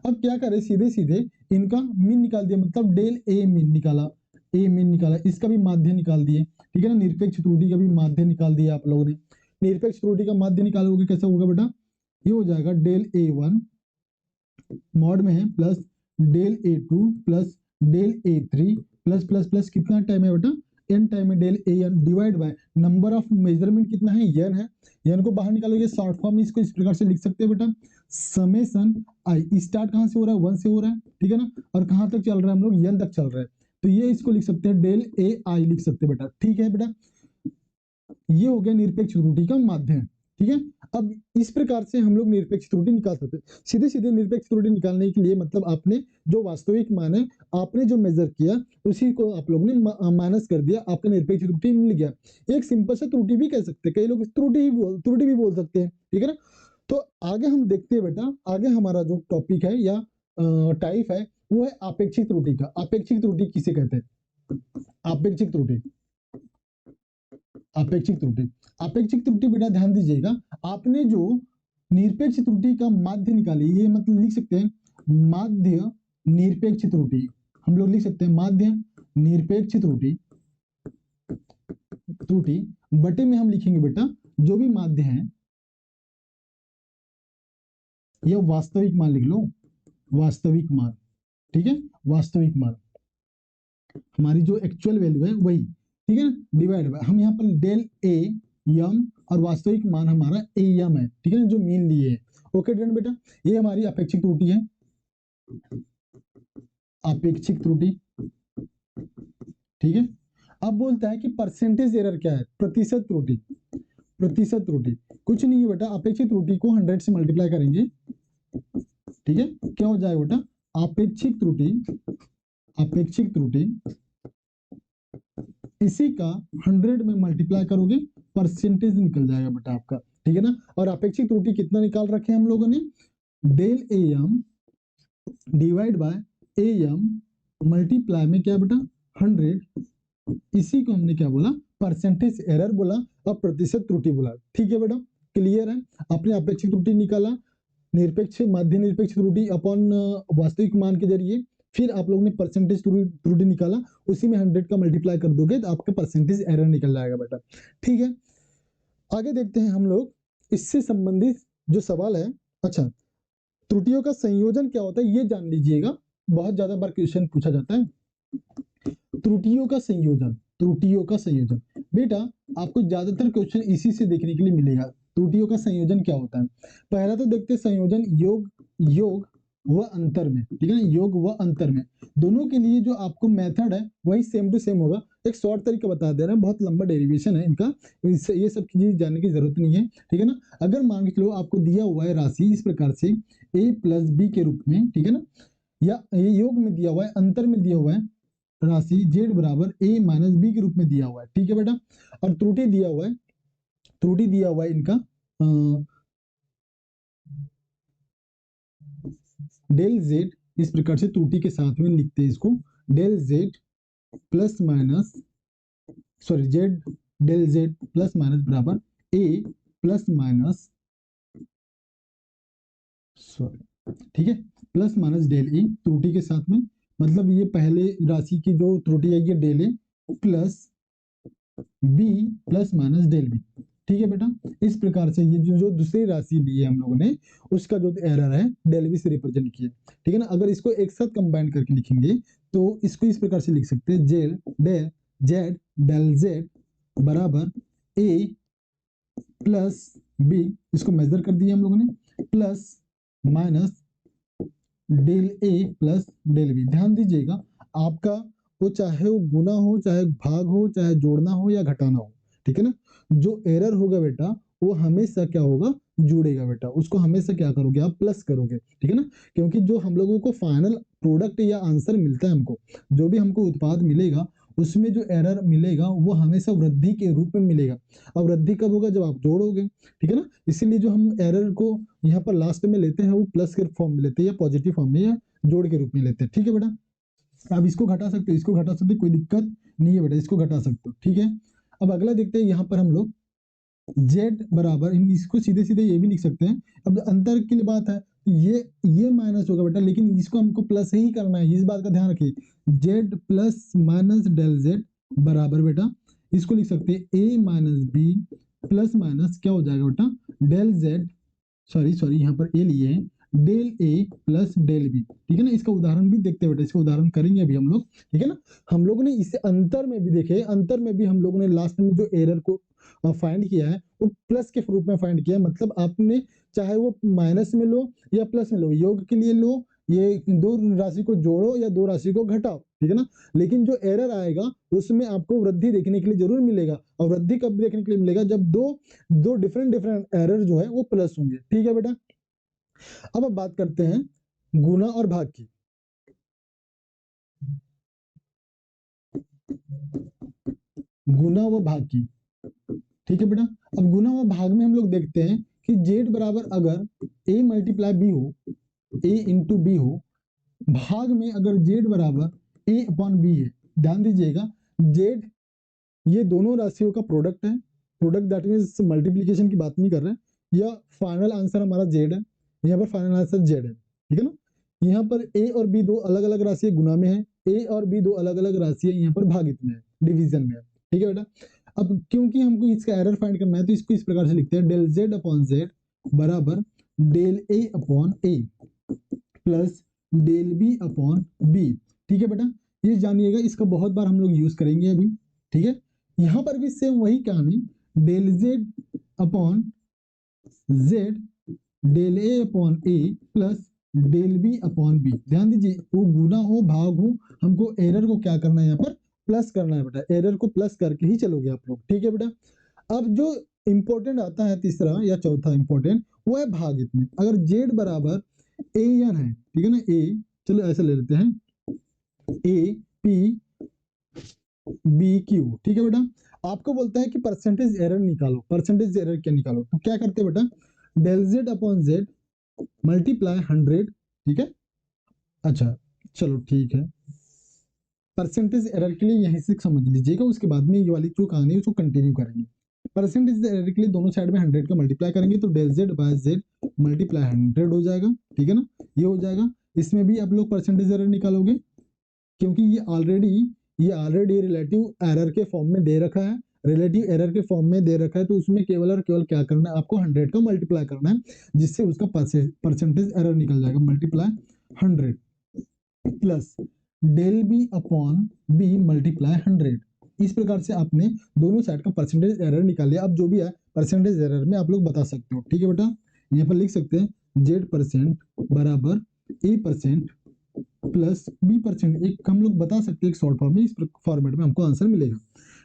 Speaker 1: अब क्या करें? सीधे सीधे इनका मीन निकाल दिया, मतलब डेल A मीन निकाला, A मीन निकाला, इसका भी माध्य निकाल दिए, ठीक है ना। निरपेक्ष त्रुटि का भी माध्य निकाल दिया आप लोगों ने। निरपेक्ष त्रुटि का माध्य निकालोगे कैसा होगा बेटा? ये हो जाएगा डेल A1 मॉड में है plus del A2 plus del A3 plus plus plus कितना टाइम है बेटा? n टाइम है, del AN divide by number of measurement कितना है? n है। n को बाहर निकालोगे, शॉर्ट फॉर्म में इसको इस प्रकार से लिख सकते हैं बेटा, समेशन i। स्टार्ट कहाँ से हो रहा है? 1 से हो रहा है, ठीक है ना। और कहाँ तक चल रहा है हम लोग? n तक चल रहा है, तो ये इसको लिख सकते हैं डेल AI लिख सकते हैं बेटा, ठीक है बेटा। ये हो गया निरपेक्ष त्रुटि का माध्यम, ठीक है। अब इस प्रकार से हम लोग निरपेक्ष त्रुटि निकाल सकते हैं। सीधे सीधे निरपेक्ष त्रुटि निकालने के लिए मतलब आपने जो वास्तविक मान है, आपने जो मेजर किया उसी को आप लोग ने माइनस कर दिया, आपका निरपेक्ष त्रुटि मिल गया। एक सिंपल सा त्रुटि भी कह सकते हैं, कई लोग त्रुटि भी बोल सकते हैं, ठीक है ना। तो आगे हम देखते हैं बेटा, आगे हमारा जो टॉपिक है या टाइप है वो है आपेक्षिक त्रुटि का। आपेक्षिक त्रुटि किसे कहते हैं? आपेक्षिक त्रुटि, आपेक्षिक त्रुटि। आपेक्षिक त्रुटि बेटा ध्यान दीजिएगा, आपने जो निरपेक्ष त्रुटि का माध्य निकाली, ये मतलब लिख सकते हैं माध्य निरपेक्ष त्रुटि, हम लोग लिख सकते हैं माध्य निरपेक्ष त्रुटि, त्रुटि बटे में हम लिखेंगे बेटा जो भी माध्य है, यह वास्तविक मान लिख लो, वास्तविक मान, ठीक है, वास्तविक मान, हमारी जो एक्चुअल वैल्यू है वही, ठीक है ना, डिवाइड बाय, हम यहाँ पर डेल ए यम और वास्तविक मान हमारा ए यम है, ठीक है ना, जो मीन लिए है। ओके डन बेटा, ये हमारी अपेक्षिक त्रुटि है, अपेक्षिक त्रुटि, ठीक है। अब बोलता है कि परसेंटेज एरर क्या है? प्रतिशत त्रुटि। प्रतिशत त्रुटि कुछ नहीं है बेटा, अपेक्षित त्रुटि को 100 से मल्टीप्लाई करेंगे, ठीक है, क्या हो जाएगा बेटा? अपेक्षिक त्रुटि, अपेक्षिक त्रुटि इसी का 100 में मल्टीप्लाई करोगे, परसेंटेज निकल जाएगा बेटा आपका, ठीक है ना। और अपेक्षिक त्रुटि कितना निकाल रखे हैं हम लोगों ने? Del A M divide by A M multiply में क्या बेटा? 100, इसी को हमने क्या बोला? परसेंटेज एरर बोला और प्रतिशत त्रुटि बोला, ठीक है बेटा, क्लियर है। आपने अपेक्षित त्रुटि निकाला, निरपेक्ष माध्य निरपेक्ष त्रुटि अपॉन वास्तविक मान के जरिए, फिर आप लोगों ने परसेंटेज त्रुटि निकाला, उसी में 100 का मल्टीप्लाई कर दोगे तो आपका परसेंटेज एरर निकल जाएगा बेटा, ठीक है। आगे देखते हैं हम लोग इससे संबंधित जो सवाल है। अच्छा, त्रुटियों का संयोजन क्या होता है ये जान लीजिएगा, बहुत ज्यादा बार क्वेश्चन पूछा जाता है। त्रुटियों का संयोजन, त्रुटियों का संयोजन बेटा आपको ज्यादातर क्वेश्चन इसी से देखने के लिए मिलेगा। त्रुटियों का संयोजन क्या होता है? पहला तो देखते हैं संयोजन योग, योग व अंतर में, ठीक है ना, योग व अंतर में, दोनों के लिए जो आपको मेथड है वही सेम टू सेम होगा। एक शॉर्ट तरीका बता दे रहा है, बहुत लंबा डेरिवेशन है इनका, ये सब चीज जानने की जरूरत नहीं है, ठीक है ना। अगर मान के चलो आपको दिया हुआ है राशि इस प्रकार से a प्लस बी के रूप में, ठीक है ना, या ये योग में दिया हुआ है, अंतर में दिया हुआ है राशि z बराबर a माइनस बी के रूप में दिया हुआ है, ठीक है बेटा। और त्रुटि दिया हुआ है, त्रुटि दिया हुआ है इनका डेल z, इस प्रकार से त्रुटि के साथ में लिखते हैं इसको, del z plus minus, sorry z, del z plus minus बराबर a प्लस माइनस, सॉरी, ठीक है, प्लस माइनस डेल ए त्रुटि के साथ में, मतलब ये पहले राशि की जो त्रुटि आई है del A plus B plus minus del B, ठीक है बेटा। इस प्रकार से ये जो दूसरी राशि ली है हम लोगों ने, उसका जो एरर है डेल बी से रिप्रेजेंट किया, ठीक है ना। अगर इसको एक साथ कंबाइन करके लिखेंगे तो इसको इस प्रकार से लिख सकते हैं, जेल डेल जेड डेल जेड बराबर ए प्लस बी, इसको मेजर कर दिया हम लोगों ने, plus minus del A plus del B. ध्यान दीजिएगा आपका वो चाहे वो गुना हो, चाहे भाग हो, चाहे जोड़ना हो या घटाना हो, ठीक है ना, जो एरर होगा बेटा वो हमेशा क्या होगा? जुड़ेगा बेटा, उसको हमेशा क्या करोगे आप? प्लस करोगे, ठीक है ना। क्योंकि जो हम लोगों को फाइनल प्रोडक्ट या आंसर मिलता है, हमको जो भी हमको उत्पाद मिलेगा उसमें जो एरर मिलेगा वो हमेशा वृद्धि के रूप में मिलेगा। और वृद्धि कब होगा? जब आप जोड़ोगे, ठीक है ना। इसीलिए जो हम एरर को यहाँ पर लास्ट में लेते हैं वो प्लस के फॉर्म में लेते हैं या पॉजिटिव फॉर्म में या जोड़ के रूप में लेते हैं, ठीक है बेटा। आप इसको घटा सकते हो, इसको घटा सकते हो, कोई दिक्कत नहीं है बेटा, इसको घटा सकते हो, ठीक है। अब अगला देखते हैं, यहाँ पर हम लोग z बराबर, इसको सीधे सीधे ये भी लिख सकते हैं। अब अंतर की बात है, ये माइनस होगा बेटा, लेकिन इसको हमको प्लस ही करना है, इस बात का ध्यान रखिए, z plus minus del z बराबर बेटा, इसको लिख सकते हैं a माइनस बी प्लस माइनस क्या हो जाएगा बेटा? डेल z, सॉरी यहाँ पर ए लिए हैं, del A plus del B, ठीक है ना। इसका उदाहरण भी देखते हैं बेटा, इसका उदाहरण करेंगे अभी हम लोग, ठीक है ना। हम लोगों ने इसे अंतर में भी देखे, अंतर में भी हम लोगों ने लास्ट में जो एरर को फाइंड किया है वो प्लस के रूप में फाइंड किया है। मतलब आपने चाहे वो माइनस में लो या प्लस में लो, योग के लिए लो, ये दो राशि को जोड़ो या दो राशि को घटाओ, ठीक है ना। लेकिन जो एरर आएगा उसमें आपको वृद्धि देखने के लिए जरूर मिलेगा, और वृद्धि कब देखने के लिए मिलेगा? जब दो डिफरेंट एरर जो है वो प्लस होंगे, ठीक है बेटा। अब बात करते हैं गुना और भाग की। गुना व भाग की, ठीक है बेटा। अब गुना व भाग में हम लोग देखते हैं कि z बराबर अगर a मल्टीप्लाई बी हो, a इंटू बी हो, भाग में अगर z बराबर a अपॉन b है, ध्यान दीजिएगा z ये दोनों राशियों का प्रोडक्ट है, प्रोडक्ट दैट मीन्स मल्टीप्लीकेशन की बात नहीं कर रहे हैं, या फाइनल आंसर हमारा z है, यहाँ पर फाइनल आंसर z है, ठीक है ना। यहाँ पर a और b दो अलग अलग राशि गुना में है, a और b दो अलग अलग राशि है यहाँ पर भागित में है, डिवीजन में है, ठीक है बेटा। अब क्योंकि हमको इसका एरर फाइंड करना है तो इसको इस प्रकार से लिखते हैं, डेल z अपॉन z बराबर del a upon a plus del B upon B, ठीक है बेटा। ये जानिएगा, इसका बहुत बार हम लोग यूज करेंगे अभी, ठीक है। यहाँ पर भी सेम वही कहानी, del Z upon Z del A upon A plus del B upon B. ध्यान दीजिए, वो गुना हो भाग हो, हमको एरर को क्या करना है, यहाँ पर प्लस करना है बेटा, एरर को प्लस करके ही चलोगे आप लोग, ठीक है बेटा। अब जो इंपॉर्टेंट आता है तीसरा या चौथा इंपॉर्टेंट, वो है भागित में। अगर जेड बराबर ए एन है, ठीक है ना, ए, चलो ऐसे ले लेते हैं, ए पी बी क्यू, ठीक है बेटा। आपको बोलता है कि परसेंटेज एरर निकालो, परसेंटेज एरर क्या निकालो, तो क्या करते हैं बेटा, del Z upon Z multiply 100, ठीक है। अच्छा चलो ठीक है, परसेंटेज एरर के लिए यहीं से समझ लीजिएगा, उसके बाद में ये वाली जो कहानी है उसको कंटिन्यू करेंगे। परसेंटेज एरर के लिए दोनों साइड में 100 का मल्टीप्लाई करेंगे तो del Z by Z multiply 100 हो जाएगा, ठीक है ना, ये हो जाएगा। इसमें भी आप लोग परसेंटेज एरर निकालोगे, क्योंकि ये ऑलरेडी रिलेटिव एरर के फॉर्म में दे रखा है, रिलेटिव एरर के फॉर्म में दे रखा है, तो उसमें केवल और केवल क्या करना है, आपको 100 का मल्टीप्लाई करना है, जिससे उसका परसेंटेज एरर निकल जाएगा, multiply 100 plus del B upon B multiply 100। इस प्रकार से आपने दोनों साइड का परसेंटेज एरर निकाल लिया। अब जो भी है परसेंटेज एरर में आप लोग बता सकते हो, ठीक है बेटा। यहाँ पर लिख सकते हैं जेड परसेंट बराबर ए परसेंट प्लस बी परसेंट, एक हम लोग बता सकते हैं एक शॉर्ट फॉर्म में, इस फॉर्मेट में हमको आंसर मिलेगा,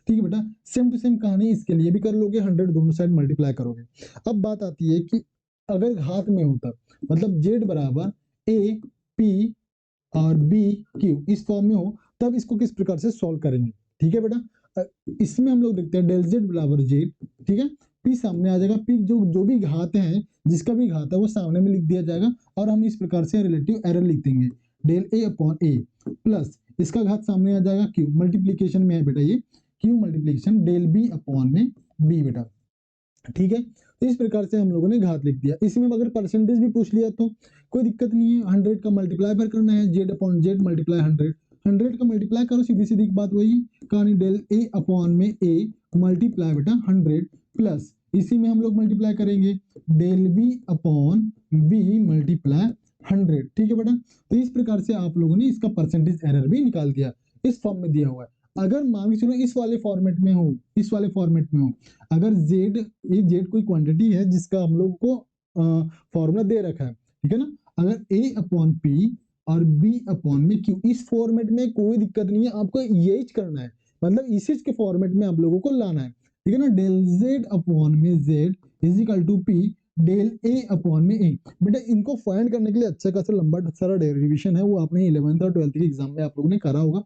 Speaker 1: ठीक है बेटा। सेम टू सेम कहानी इसके लिए भी कर लोगे, 100 दोनों साइड मल्टीप्लाई करोगे। अब बात आती है कि अगर घात में होता, मतलब जेड बराबर ए पी और बी क्यू इस फॉर्म में हो, तब इसको किस प्रकार से सॉल्व करेंगे, ठीक है बेटा। इसमें हम लोग देखते हैं डेल जेड बराबर जेड, ठीक है, पी सामने आ जाएगा, पी जो जो भी घात है, जिसका भी घात है वो सामने में लिख दिया जाएगा, और हम इस प्रकार से रिलेटिव एरर लिख देंगे, del A upon A plus इसका घात सामने आ जाएगा क्यू, मल्टीप्लीकेशन में है बेटा ये, Q multiplication del B upon में बी बेटा, ठीक है। तो इस प्रकार से हम लोगों ने घात लिख दिया। इसमें अगर परसेंटेज भी पूछ लिया तो कोई दिक्कत नहीं है, 100 का मल्टीप्लाई पर करना है, जेड अपॉन जेड मल्टीप्लाई 100, 100 का मल्टीप्लाई करो, सीधी सीधी बात वही कहानी, डेल ए अपॉन में ए मल्टीप्लाई बेटा 100 प्लस इसी में हम लोग मल्टीप्लाई करेंगे del B upon B multiply 100, ठीक है बेटा। तो इस प्रकार से आप लोगों ने इसका परसेंटेज एरर भी निकाल दिया, इस फॉर्म में दिया हुआ है। अगर मान के चलो इस वाले फॉर्मेट में हो, इस वाले फॉर्मेट में हो, अगर जेड, ये जेड कोई क्वांटिटी है जिसका हम लोग को फॉर्मूला दे रखा है, ठीक है ना, अगर ए अपॉन पी और बी अपॉन में क्यू, इस फॉर्मेट में कोई दिक्कत नहीं है, आपको यही करना है, मतलब इसी के फॉर्मेट में आप लोगों को लाना है, ठीक है ना। डेल जेड अपॉन में Z is equal to P del A upon में ए। बेटा इनको फाइंड करने के लिए अच्छा खासा लंबा सारा डेरिवेशन है, वो आपने 11th और 12th के एग्जाम में आप लोगों ने करा होगा,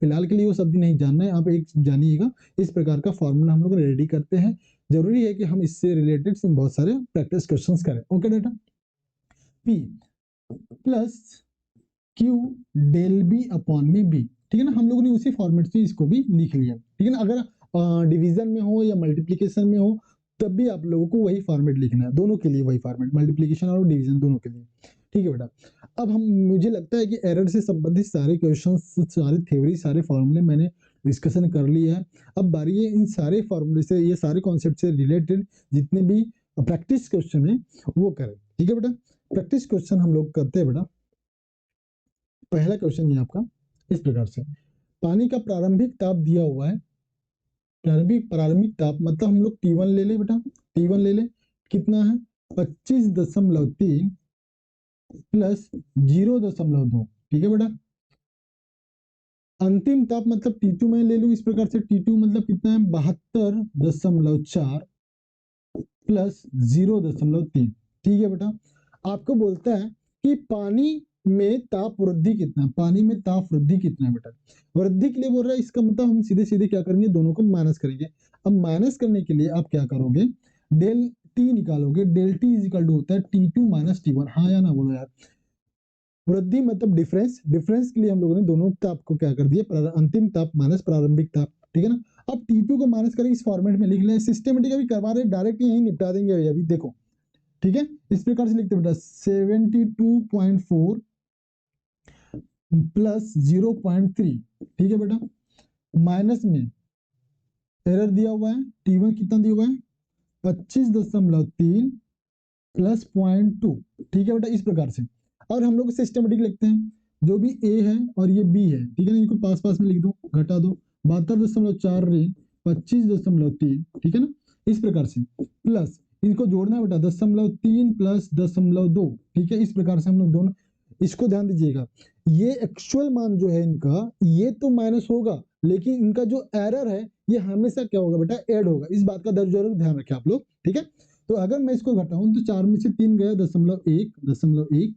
Speaker 1: फिलहाल के लिए वो सब भी नहीं जानना है, आप एक जानिएगा, इस प्रकार का फॉर्मूला हम लोग रेडी करते हैं, जरूरी है कि हम इससे रिलेटेड बहुत सारे प्रैक्टिस क्वेश्चंस करें, ओके बेटा। P plus Q del B upon में बी, ठीक है ना, हम लोगों ने उसी फॉर्मेट से इसको भी लिख लिया, ठीक है ना। अगर डिवीजन में हो या मल्टीप्लीकेशन में हो, तब भी आप लोगों को वही फॉर्मेट लिखना है, दोनों के लिए वही फॉर्मेट, मल्टीप्लीकेशन और डिवीजन दोनों के लिए, ठीक है बेटा। अब हम, मुझे लगता है कि एरर से संबंधित सारे क्वेश्चंस, सारे थ्योरी, सारे फॉर्मूले मैंने डिस्कशन कर लिए हैं। अब बारी है इन सारे फॉर्मूले से, ये सारे कॉन्सेप्ट से रिलेटेड जितने भी प्रैक्टिस क्वेश्चन है वो करें, ठीक है बेटा। प्रैक्टिस क्वेश्चन हम लोग करते हैं बेटा। पहला क्वेश्चन ये आपका इस प्रकार से, पानी का प्रारंभिक ताप दिया हुआ है, प्रारंभिक ताप मतलब हम लोग T1 ले ले बेटा, T1 ले ले, कितना है 25.3 प्लस 0.2, ठीक है बेटा। अंतिम ताप मतलब T2 में ले लूं इस प्रकार से, T2 मतलब कितना है 72.4 प्लस 0.3, ठीक है बेटा। आपको बोलता है कि पानी में ताप वृद्धि कितना है, पानी में ताप वृद्धि कितना है बेटा, वृद्धि के लिए बोल रहा है, इसका मतलब हम सीधे सीधे क्या करेंगे, दोनों को माइनस करेंगे। अब माइनस करने के लिए आप क्या करोगे, डेल टी निकालोगे, del T is equal to होता है T2 माइनस T1, हाँ या ना बोलो यार, वृद्धि मतलब डिफरेंस, डिफरेंस के लिए हम लोगों ने दोनों ताप को क्या कर दिया, अंतिम ताप माइनस प्रारंभिक ताप, ठीक है ना। अब T2 को माइनस करके इस फॉर्मेट में लिख लें, सिस्टमेटिक अभी करवा रहे, डायरेक्ट यही निपटा देंगे अभी देखो, ठीक है। इस प्रकार से लिखते बेटा 72.4 प्लस 0.3, ठीक है बेटा, माइनस में एरर दिया हुआ है, T1 कितना दिया हुआ है 25.3 प्लस 0.2, ठीक है बेटा, इस प्रकार से। और हम लोग सिस्टमेटिक लिखते हैं, जो भी ए है और ये बी है, ठीक है ना, इनको पास पास में लिख दो, घटा दो, 72.4 रे 25.3, ठीक है ना, इस प्रकार से, प्लस इनको जोड़ना है बेटा 0.3 प्लस 0.2, ठीक है, इस प्रकार से हम लोग दोनों, इसको ध्यान दीजिएगा, ये एक्चुअल मान जो है इनका, ये तो माइनस होगा, लेकिन इनका जो एरर है ये हमेशा क्या होगा बेटा, ऐड होगा, इस बात का जरूर ध्यान रखें आप लोग, ठीक है। तो अगर मैं इसको घटाऊं तो 4 में से 3 गया 0.1,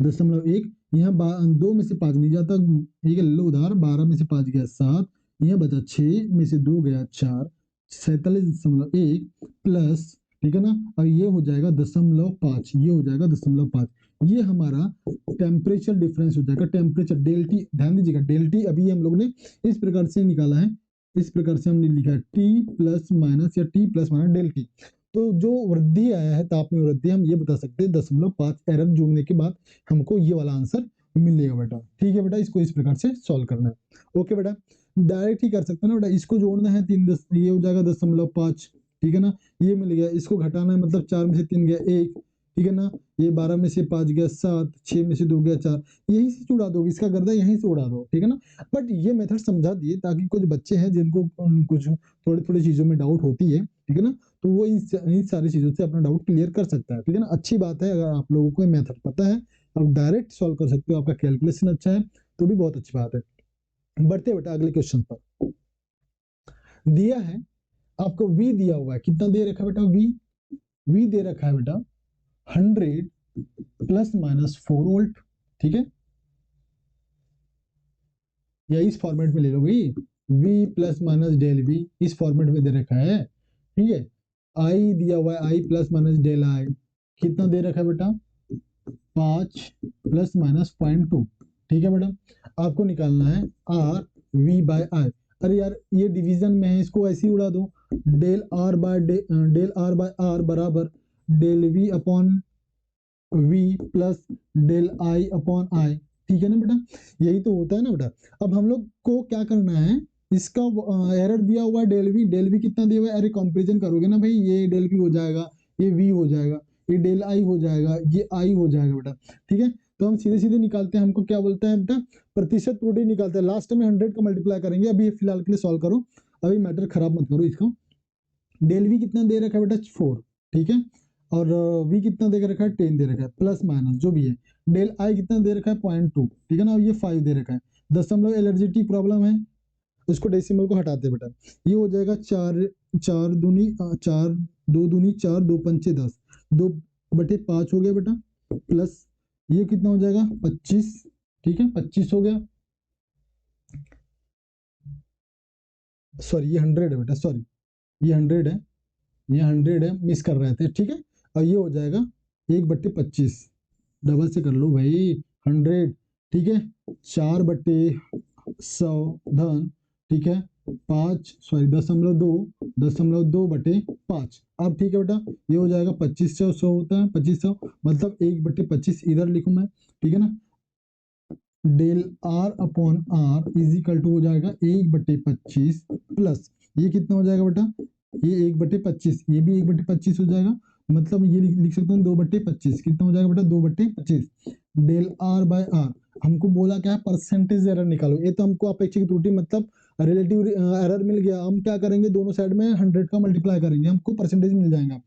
Speaker 1: 0.1, यहाँ 2 में से 5 नहीं जाता, ठीक है, लो उधार, 12 में से 5 गया 7, यहाँ बचा 6 में से 2 गया 4, 47.1 प्लस, ठीक है ना, और ये हो जाएगा 0.5, ये हो जाएगा 0.5, ये हमारा टेम्परेचर डिफरेंस हो जाएगा, टेम्परेचर डेल्टी, ध्यान दीजिएगा, डेल्टी अभी हम लोग ने इस प्रकार से निकाला है, इस प्रकार से हमने लिखा है टी प्लस माइनस या टी प्लस माइनस डेल्टी। तो जो वृद्धि आया है, ताप में वृद्धि, हम ये बता सकते हैं 0.5 एरर जोड़ने के बाद हमको ये वाला आंसर मिलेगा बेटा, ठीक है बेटा, इसको इस प्रकार से सॉल्व करना है, ओके बेटा। डायरेक्ट ही कर सकते हैं ना बेटा, इसको जोड़ना है 3 10, ये हो जाएगा 0.5, ठीक है ना, ये मिल गया, इसको घटाना है मतलब 4 में से 3 गया 1, ठीक है ना, ये 12 में से 5 गया 7, 6 में से 2 गया 4, यहीं से उड़ा दो, इसका गर्दा यहीं से उड़ा दो, ठीक है ना। बट ये मेथड समझा दिए ताकि कुछ बच्चे हैं जिनको कुछ थोड़ी थोड़ी चीजों में डाउट होती है, ठीक है ना, तो वो इन सारी चीजों से अपना डाउट क्लियर कर सकता है, ठीक है ना। अच्छी बात है, अगर आप लोगों को मेथड पता है, आप डायरेक्ट सॉल्व कर सकते हो, आपका कैलकुलेशन अच्छा है, तो भी बहुत अच्छी बात है। बढ़ते बेटा अगले क्वेश्चन पर। दिया है आपको V दिया हुआ है, कितना दे रखा है बेटा, V दे रखा है बेटा 100 प्लस माइनस 4 वोल्ट, ठीक है, या इस फॉर्मेट में ले लो भाई, V plus minus del V, इस फॉर्मेट में दे रखा है, ठीक है। I दिया हुआ है I plus minus del I, कितना दे रखा है बेटा 5 प्लस माइनस 0.2, ठीक है बेटा। आपको निकालना है R V बाय I, अरे यार ये डिवीजन में है, इसको ऐसे ही उड़ा दो, डेल R बाय R बराबर del V upon V plus del I upon I, ठीक है ना बेटा, यही तो होता है ना बेटा। अब हम लोग को क्या करना है, इसका एरर दिया हुआ है डेल वी कितना दिया हुआ है, अरे कंपैरिजन करोगे ना भाई, ये डेल वी हो जाएगा, ये वी हो जाएगा, ये डेल आई हो जाएगा, ये आई हो जाएगा बेटा, ठीक है। तो हम सीधे सीधे निकालते हैं, हमको क्या बोलता है बेटा, प्रतिशत त्रुटि निकालते हैं, लास्ट में 100 का मल्टीप्लाई करेंगे, अभी फिलहाल के लिए सॉल्व करो, अभी मैटर खराब मत करो इसको। डेल वी कितना दे रखा है बेटा 4, ठीक है, और वी कितना दे रखा है 10 दे रखा है, प्लस माइनस जो भी है, डेल आई कितना दे रखा है 0.2, ठीक है ना, और ये 5 दे रखा है, दशमलव एलर्जिटी प्रॉब्लम है, उसको डेसिमल को हटाते बेटा, ये हो जाएगा 4 4 दूनी 4 2 दूनी 4 2 पंचे 10, 2/5 हो गया बेटा, प्लस ये कितना हो जाएगा 25, ठीक है 25 हो गया, सॉरी ये 100 है बेटा, सॉरी ये 100 है, ये 100 है, मिस कर रहे थे, ठीक है। और ये हो जाएगा 1/25, डबल से कर लो भाई 100, ठीक है, 4/100 धन, ठीक है, 5 सॉरी 0.2 अब ठीक है बेटा, ये हो जाएगा 2500 होता है, 2500 मतलब 1/25 इधर लिखूं मैं, ठीक है ना, del R upon R is equal to हो जाएगा 1/25 प्लस ये कितना हो जाएगा बेटा, ये 1/25, ये भी 1/25 हो जाएगा, मतलब ये लिख सकता हूँ 2/25, कितना हो जाएगा बेटा 2/25, डेल R बाय R, हमको बोला क्या है परसेंटेज एरर निकालो, ये तो हमको अपेक्षित त्रुटि मतलब रिलेटिव एरर मिल गया, हम क्या करेंगे दोनों साइड में 100 का मल्टीप्लाई करेंगे, हमको परसेंटेज मिल जाएगा,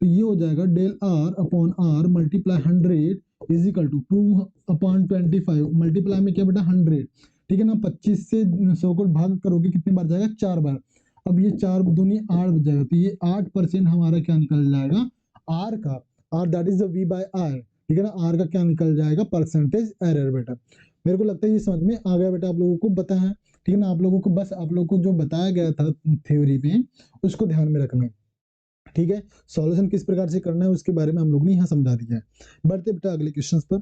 Speaker 1: तो ये हो जाएगा del R upon R multiply 100 is equal to 2/25, multiply में क्या बेटा 100, ठीक है ना, 25 से 100 को भाग करोगे कितनी बार जाएगा 4 बार, अब ये 4 दूनी 8 बच जाएगा, तो ये 8% हमारा क्या निकल जाएगा आर का, R that is the V by R, ठीक है ना, आर का क्या निकल जाएगा परसेंटेज एरर बेटा। मेरे को लगता है ये समझ में आ गया बेटा, आप लोगों को पता है, ठीक है ना, आप लोगों को बस आप लोगों को जो बताया गया था थ्योरी में उसको ध्यान में रखना है, ठीक है। सॉल्यूशन किस प्रकार से करना है उसके बारे में हम लोग ने यहाँ समझा दिया है। बढ़ते बेटा अगले क्वेश्चन पर।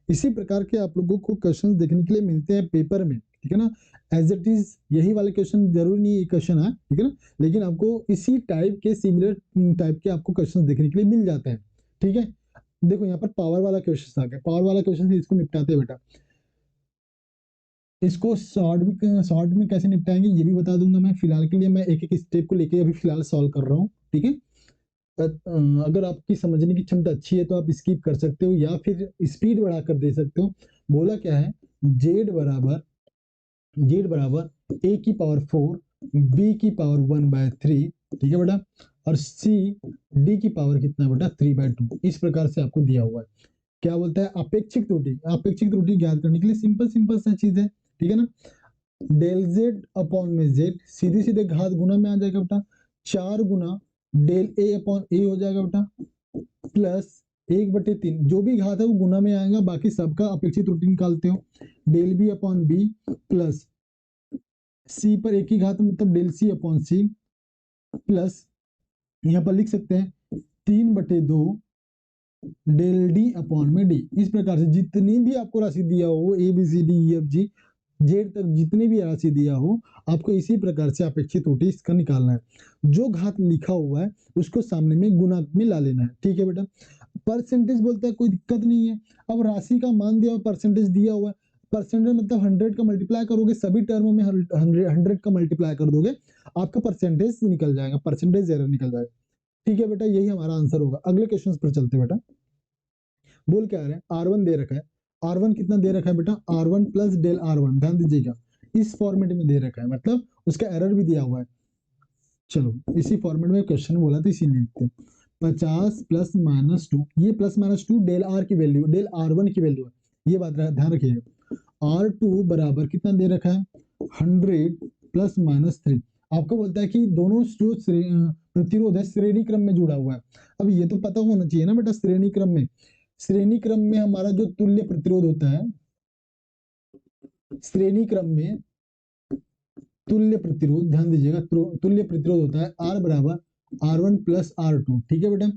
Speaker 1: इसी प्रकार के आप लोगों को क्वेश्चन देखने के लिए मिलते हैं पेपर में, ठीक है ना। एज इट इज यही वाले क्वेश्चन जरूरी नहीं ये क्वेश्चन है, ठीक है ना, लेकिन आपको इसी टाइप के सिमिलर टाइप के आपको क्वेश्चन देखने के लिए मिल जाते हैं, ठीक है। देखो यहाँ पर पावर वाला क्वेश्चन आ गया, पावर वाला क्वेश्चन इसको निपटाते हैं बेटा। इसको शॉर्ट में कैसे निपटाएंगे ये भी बता दूंगा मैं। फिलहाल के लिए मैं एक एक स्टेप को लेके अभी फिलहाल सॉल्व कर रहा हूँ, ठीक है। अगर आपकी समझने की क्षमता अच्छी है तो आप स्किप कर सकते हो या फिर स्पीड बढ़ाकर दे सकते हो। बोला क्या है, z बराबर a की पावर 4 b की पावर 1/3, ठीक है बेटा, और c d की पावर कितना बेटा 3/2, इस प्रकार से आपको दिया हुआ है। क्या बोलता है, अपेक्षिक त्रुटि। अपेक्षिक त्रुटि ज्ञात करने के लिए सिंपल सिंपल सा चीज है, ठीक है ना। डेल जेड अपॉन में जेड सीधे सीधे घात गुना में आ जाएगा बेटा, 4 गुना डेल ए अपॉन ए हो जाएगा बेटा, प्लस 1/3 जो भी घात है वो गुना में आएगा, बाकी सबका अपेक्षित त्रुटि निकालते हो। Del B upon B plus C पर एक ही घात मतलब del C upon C, plus यहाँ पर लिख सकते हैं 3/2 डेल डी अपॉन में डी। इस प्रकार से जितनी भी आपको राशि दिया हो A B C D E F G Z तक जितनी भी राशि दिया हो, आपको इसी प्रकार से अपेक्षित त्रुटि इसका निकालना है। जो घात लिखा हुआ है उसको सामने में गुना में ला लेना है, ठीक है बेटा। परसेंटेज बोलता है कोई दिक्कत नहीं है। अब राशि का मान दिया हुआ, परसेंटेज दिया हुआ है, परसेंटेज मतलब 100 का मल्टीप्लाई करोगे, सभी टर्म में 100 का मल्टीप्लाई कर दोगे, आपका परसेंटेज निकल जाएगा, परसेंटेज एरर निकल जाएगा, ठीक है बेटा। यही हमारा आंसर होगा। अगले क्वेश्चन पर चलते बेटा। बोल क्या रहे हैं, R1 दे रखा है, R1 कितना दे रखा है बेटा, R1 प्लस डेल R1, ध्यान दीजिएगा इस फॉर्मेट में दे रखा है, मतलब उसका एरर भी दिया हुआ है। चलो इसी फॉर्मेट में क्वेश्चन बोला था इसी लिखते हैं। 50 प्लस माइनस 2, ये प्लस माइनस 2 डेल आर की वैल्यू, डेल R1 की वैल्यू है, ये बात ध्यान रखिएगा। R2 बराबर कितना दे रखा है, 100 प्लस माइनस 3। आपको बोलता है कि दोनों जो प्रतिरोध है श्रेणी क्रम में जुड़ा हुआ है। अब ये तो पता होना चाहिए ना बेटा, श्रेणी क्रम में हमारा जो तुल्य प्रतिरोध होता है, श्रेणी क्रम में तुल्य प्रतिरोध, ध्यान दीजिएगा, तुल्य प्रतिरोध होता है R बराबर R1 प्लस R2, ठीक है बेटा।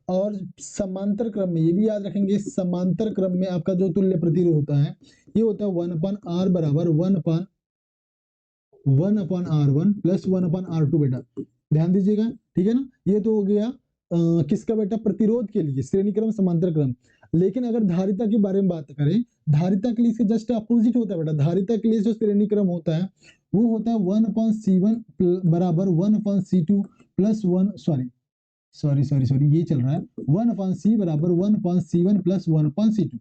Speaker 1: और समांतर क्रम में ये भी याद रखेंगे, समांतर क्रम में आपका जो तुल्य प्रतिरोध होता है ये होता है 1/R बराबर 1/R1 प्लस 1/R2 बेटा, ध्यान दीजिएगा, ठीक है ना। ये तो हो गया किसका बेटा, प्रतिरोध के लिए श्रेणी क्रम समांतर क्रम। लेकिन अगर धारिता के बारे में बात करें, धारिता के लिए इसके जस्ट अपोजिट होता है बेटा। धारिता के लिए जो श्रेणी क्रम होता है वो होता है 1/C1 बराबर 1/C2 प्लस 1, सॉरी ये चल रहा है 1/C बराबर 1/C1 प्लस 1/C2।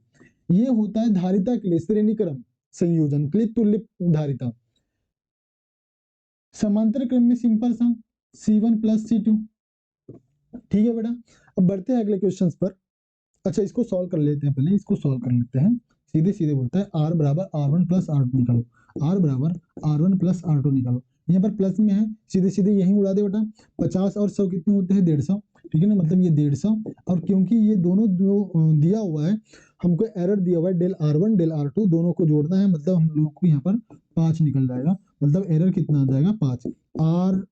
Speaker 1: ये होता है धारिता के लिए श्रेणी क्रम संयोजन के लिए तुल्य धारिता। समांतर क्रम में सिंपल सा C1 प्लस C2, ठीक है बेटा। अब बढ़ते हैं अगले क्वेश्चन पर। अच्छा इसको सॉल्व कर लेते हैं, पहले इसको सॉल्व कर लेते हैं। सीधे सीधे बोलता है R बराबर R1 प्लस R2 निकालो, R बराबर R1 प्लस R2 निकालो। यहाँ पर प्लस में है, सीधे सीधे यही उड़ा दे बेटा। 50 और 100 कितने होते हैं, 150, ठीक है ना, मतलब ये 150। और क्योंकि ये दोनों जो दिया हुआ है, हमको एरर दिया हुआ है डेल R1 डेल R2 दोनों को जोड़ना है, मतलब हम लोग को यहाँ पर 5 निकल जाएगा, मतलब एरर कितना आ जाएगा 5। R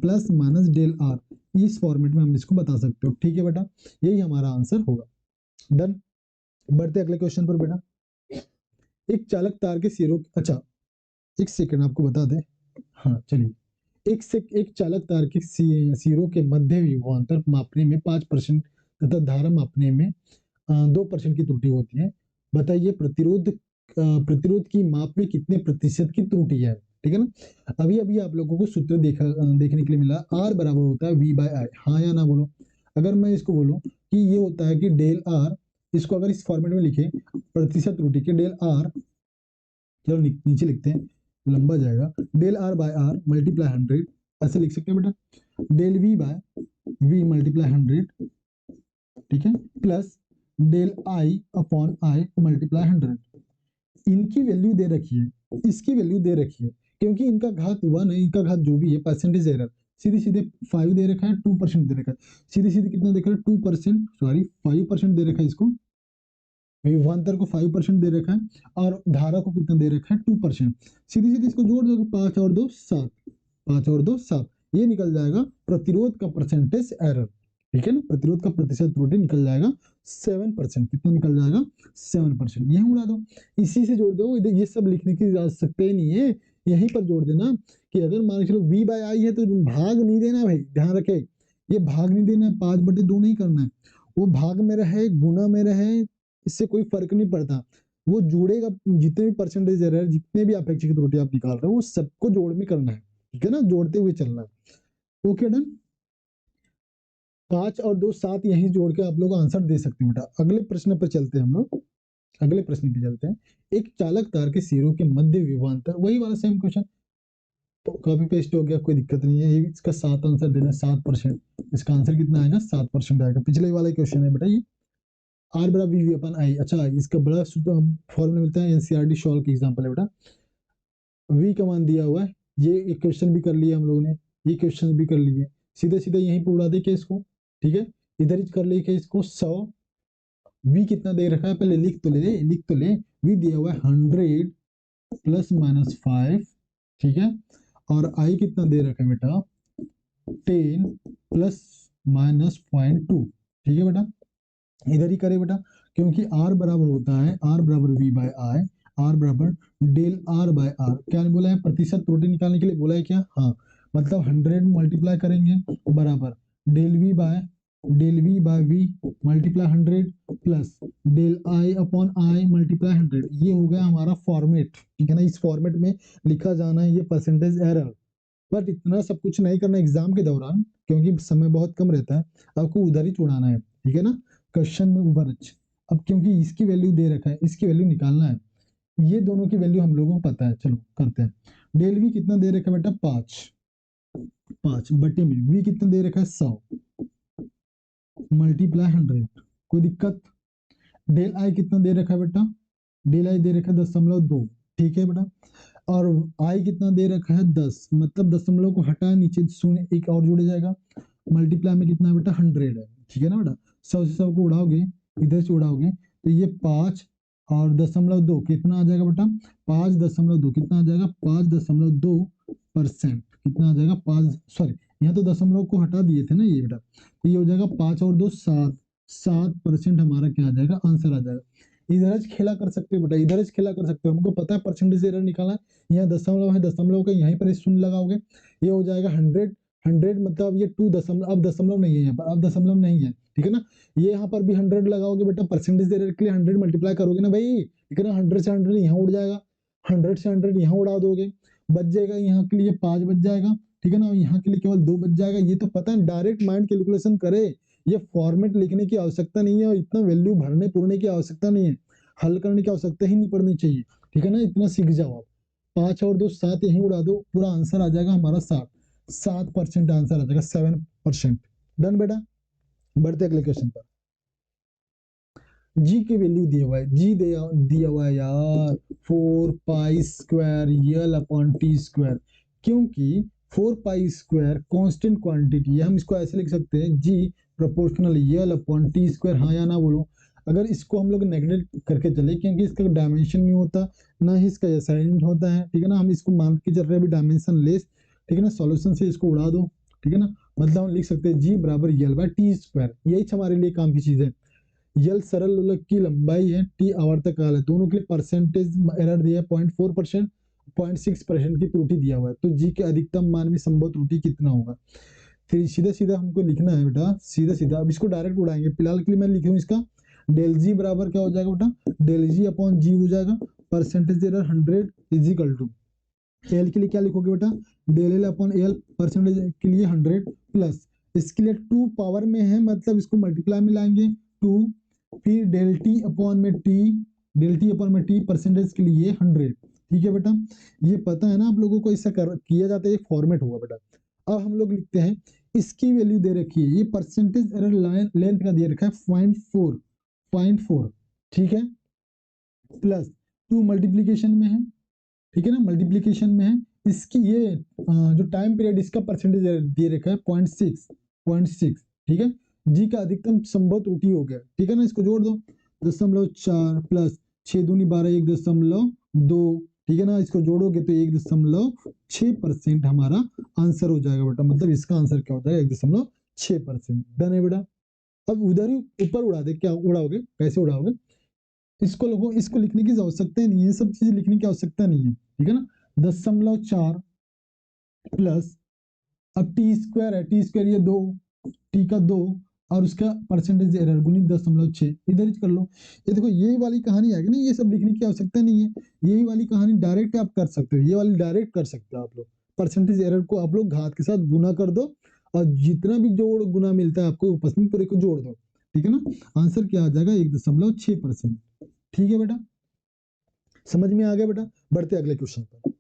Speaker 1: plus minus del R, इस फॉर्मेट में हम इसको बता सकते हो, ठीक है बेटा। यही हमारा आंसर होगा। डन। बढ़ते अगले क्वेश्चन पर बेटा। एक चालक तार के सिरों, अच्छा एक सेकंड आपको बता दे, हाँ चलिए, एक चालक तार के सिरों के मध्य विभवांतर मापने में 5% तथा धारा मापने में 2% की त्रुटि होती है। बताइए प्रतिरोध की माप में कितने प्रतिशत की त्रुटि है, ठीक है ना। अभी अभी आप लोगों को सूत्र देखने के लिए मिला, R बराबर होता है V/I, हाँ या ना बोलो। अगर मैं इसको बोलूं कि ये होता है कि डेल R, इसको अगर इस फॉर्मेट में लिखे प्रतिशत त्रुटि के डेल R, चलो नीचे लिखते हैं, लंबा जाएगा, डेल R/R मल्टीप्लाई 100, ऐसे लिख सकते हैं बेटा, डेल V/V मल्टीप्लाई 100, ठीक है, प्लस डेल I/I मल्टीप्लाई 100। इनकी वैल्यू दे रखी है, इसकी वैल्यू दे रखी है, क्योंकि इनका घात 1 है, इनका घात जो भी है, परसेंटेज एरर सीधे सीधे 5 दे रखा है, 2% दे रखा है, सीधे सीधे कितना दे रखा है 2%, सॉरी 5% दे रखा है, इसको विभवांतर को 5% दे रखा है, और धारा को कितना दे रखा है 2%। सीधे सीधे इसको जोड़ दो, 5 और 2 7, 5 और 2 7, ये निकल जाएगा प्रतिरोध का परसेंटेज एरर, ठीक है ना, प्रतिरोध का प्रतिशत त्रुटि निकल जाएगा 7%। कितना निकल जाएगा? 7%। यही उड़ा दो, इसी से जोड़ दो, ये सब लिखने की आवश्यकता ही नहीं है, यहीं पर जोड़ देना कि अगर मान के चलो v बाय आई है तो भाग नहीं देना भाई, ध्यान रखे, ये भाग नहीं देना है, 5/2 नहीं करना है, वो भाग में रहे गुना में रहे इससे कोई फर्क नहीं पड़ता, वो जुड़ेगा, जितने भी परसेंटेज एरर, जितने भी अपेक्षित त्रुटि आप निकाल रहे हो वो सबको जोड़ में करना है, ठीक है ना, जोड़ते हुए चलना है। Okay done. 5 और 2 7 यहीं जोड़ के आप लोग आंसर दे सकते हो बेटा। अगले प्रश्न पर चलते हैं हम लोग, अगले प्रश्न पे चलते हैं। एक चालक तार के सिरों के मध्य विभवांतर, वही वाला सेम क्वेश्चन, तो कॉपी पेस्ट हो गया, कोई दिक्कत नहीं है। इसका 7 आंसर देना, 7%, इसका आंसर कितना आएगा? 7% आएगा। पिछले वाला क्वेश्चन है बेटा ये, आर बराबर वी अपन आई। अच्छा, इसका बड़ा फॉर्मूला मिलता है, एनसीईआरटी सॉल्व की एग्जांपल है बेटा। वी का मान दिया हुआ है, ये एक क्वेश्चन भी कर लिया हम लोगों ने, ये क्वेश्चन भी कर लिए, सीधे सीधे यहीं पर उड़ा दे के इसको, ठीक है, इधर ही कर लेके इसको 100। वी कितना दे रखा है, पहले लिख तो ले, लिख तो ले। वी दिया हुआ है 100 प्लस माइनस 5, ठीक है, और आई कितना दे रखा है बेटा? 10 प्लस माइनस 0.2, ठीक है बेटा, इधर ही करे बेटा, क्योंकि आर बराबर होता है आर बराबर वी बाय आई, आर बराबर डेल आर बाय आर। क्या बोला है? प्रतिशत त्रुटि निकालने के लिए बोला है क्या? हाँ, मतलब 100 मल्टीप्लाई करेंगे बराबर del V by V multiply 100 plus del I upon I multiply 100। ये हो गया हमारा फॉर्मेट, ठीक है ना, इस फॉर्मेट में लिखा जाना है ये परसेंटेज एरर। बट इतना सब कुछ नहीं करना एग्जाम के दौरान, क्योंकि समय बहुत कम रहता है, आपको उधर ही उड़ाना है, ठीक है ना, क्वेश्चन में उधर। अब क्योंकि इसकी वैल्यू दे रखा है, इसकी वैल्यू निकालना है, ये दोनों की वैल्यू हम लोगों को पता है, चलो करते हैं। डेल वी कितना दे रखा है बेटा? 5 बटे में वी कितना दे रखा है? 100 मल्टीप्लाई 100, कोई दिक्कत? डेल आई कितना दे रखा है बेटा? डेल आई दे रखा है 0.2, ठीक है बेटा, और आई कितना दे रखा है? 10, मतलब दशमलव को हटाए नीचे शून्य एक और जुड़ जाएगा, मल्टीप्लाई में कितना है बेटा? 100 है, ठीक है ना बेटा। 100 से 100 को उड़ाओगे, इधर से उड़ाओगे तो ये 5 और 0.2 कितना आ जाएगा बेटा? 5.2 कितना आ जाएगा? 5.2%, कितना आ जाएगा? 5, सॉरी यहाँ तो दशमलव को हटा दिए थे ना ये बेटा, तो ये हो जाएगा 5 और 2 7, 7% हमारा क्या आ जाएगा? आंसर आ जाएगा। इधर खेला कर सकते हो बेटा, इधर खेला कर सकते हो, हमको पता है परसेंटेज एरर निकालना है। यहाँ दशमलव है, दशमलव का यहीं पर शून्य लगाओगे, ये हो जाएगा 100, 100 मतलब ये 2 दशमलव, अब दशमलव नहीं है यहाँ पर, अब दशमलव नहीं है, ठीक है ना। ये यहाँ पर भी 100 लगाओगे बेटा, परसेंटेज एरर के लिए 100 मल्टीप्लाई करोगे ना भाई, ठीक है ना, 100 से 100 यहाँ उड़ जाएगा, 100 से 100 यहाँ उड़ा दोगे, बच जाएगा यहाँ के लिए 5 बच जाएगा, ठीक है ना, यहाँ के लिए केवल 2 बच जाएगा। ये तो पता है, डायरेक्ट माइंड कैलकुलेशन करे, ये फॉर्मेट लिखने की आवश्यकता नहीं है, और इतना वैल्यू भरने पुरने की आवश्यकता नहीं है, हल करने की आवश्यकता ही नहीं पड़नी चाहिए, ठीक है ना, इतना सीख जाओ आप। 5 और 2 7 यहीं उड़ा दो, पूरा आंसर आ जाएगा हमारा 7% आंसर आ जाएगा, 7%। डन बेटा, बढ़ते अगले क्वेश्चन पर। जी की वैल्यू दिया हुआ है, जी दिया हुआ है यार 4 पाई स्क्वायर यल अपॉन टी स्क्वायर, क्योंकि 4 पाई स्क्वायर कांस्टेंट क्वांटिटी है, हम इसको ऐसे लिख सकते हैं जी प्रोपोर्शनल यल अपॉन टी स्क्वायर। हाँ या ना बोलो। अगर इसको हम लोग नेगलेक्ट करके चले, क्योंकि इसका डायमेंशन नहीं होता, ना ही इसका असाइनमेंट होता है, ठीक है ना, हम इसको मान के चल रहे हैं अभी डायमेंशन लेस, ठीक है ना, सॉल्यूशन से इसको उड़ा दो, ठीक है ना, मतलब हम लिख सकते हैं जी बराबर यल बाय टी स्क्वायर, यही हमारे लिए काम की चीज है। यल सरल लोलक की लंबाई है, टी आवर्तक काल है, दोनों के लिए परसेंटेज एरर दिया है 0.4%, 0.6% की त्रुटि दिया हुआ है, तो जी के अधिकतम मान में संभव त्रुटि कितना होगा? फिर सीधा सीधा हमको लिखना है बेटा, सीधा सीधा, अब इसको डायरेक्ट उड़ाएंगे, फिलहाल के लिए मैं लिखूँ इसका डेल जी बराबर क्या हो जाएगा बेटा? डेल जी अपॉन जी हो जाएगा, percentage error 100 is equal to, L के लिए क्या लिखोगे बेटा? Del L upon L, percentage के लिए 100 प्लस, इसके लिए 2 पावर में है, मतलब इसको मल्टीप्लाई में लाएंगे 2, फिर डेल टी अपॉन में टी, डेल टी अपॉन में टी, परसेंटेज के लिए 100, ठीक है बेटा। ये पता है ना आप लोगों को, ऐसा किया जाता है, एक फॉर्मेट होगा बेटा। अब हम लोग लिखते हैं, इसकी वैल्यू दे रखी है, ये परसेंटेज एरर लेंथ का दे रखा है 0.4, ठीक है, प्लस 2 मल्टीप्लीकेशन में है, ठीक है ना, मल्टीप्लीकेशन में है, इसकी ये जो टाइम पीरियड इसका परसेंटेज दे रखा है 0.6, ठीक है। जी का अधिकतम संभव त्रुटि हो गया, ठीक है ना, इसको जोड़ दो, 0.4 प्लस 6 दूनी 12, 1.2, ठीक है ना, इसको जोड़ोगे तो 1.6% हमारा आंसर हो जाएगा बेटा, मतलब इसका आंसर क्या हो जाएगा? 6%। डन है बेटा। अब उधर ही ऊपर उड़ा दे, क्या उड़ाओगे, कैसे उड़ाओगे, इसको लोगों, इसको लिखने की आवश्यकता नहीं है, ये सब चीजें लिखने की आवश्यकता नहीं है, ठीक है ना। 10.4 प्लस, अब टी स्क्वायर है, टी स्क्वायर ये 2, टी का 2 और उसका परसेंटेज एरर गुणित 10.6, इधर ही कर लो। ये देखो यही वाली कहानी आएगी ना, ये सब लिखने की आवश्यकता नहीं है, यही वाली कहानी डायरेक्ट आप कर सकते हो, ये वाली डायरेक्ट कर सकते हो आप लोग। परसेंटेज एरर को आप लोग घात के साथ गुना कर दो और जितना भी जोड़ गुना मिलता है आपको आपस में पूरे को जोड़ दो, ठीक है ना। आंसर क्या आ जाएगा, 1.6%। ठीक है बेटा, समझ में आ गया बेटा। बढ़ते अगले क्वेश्चन पर।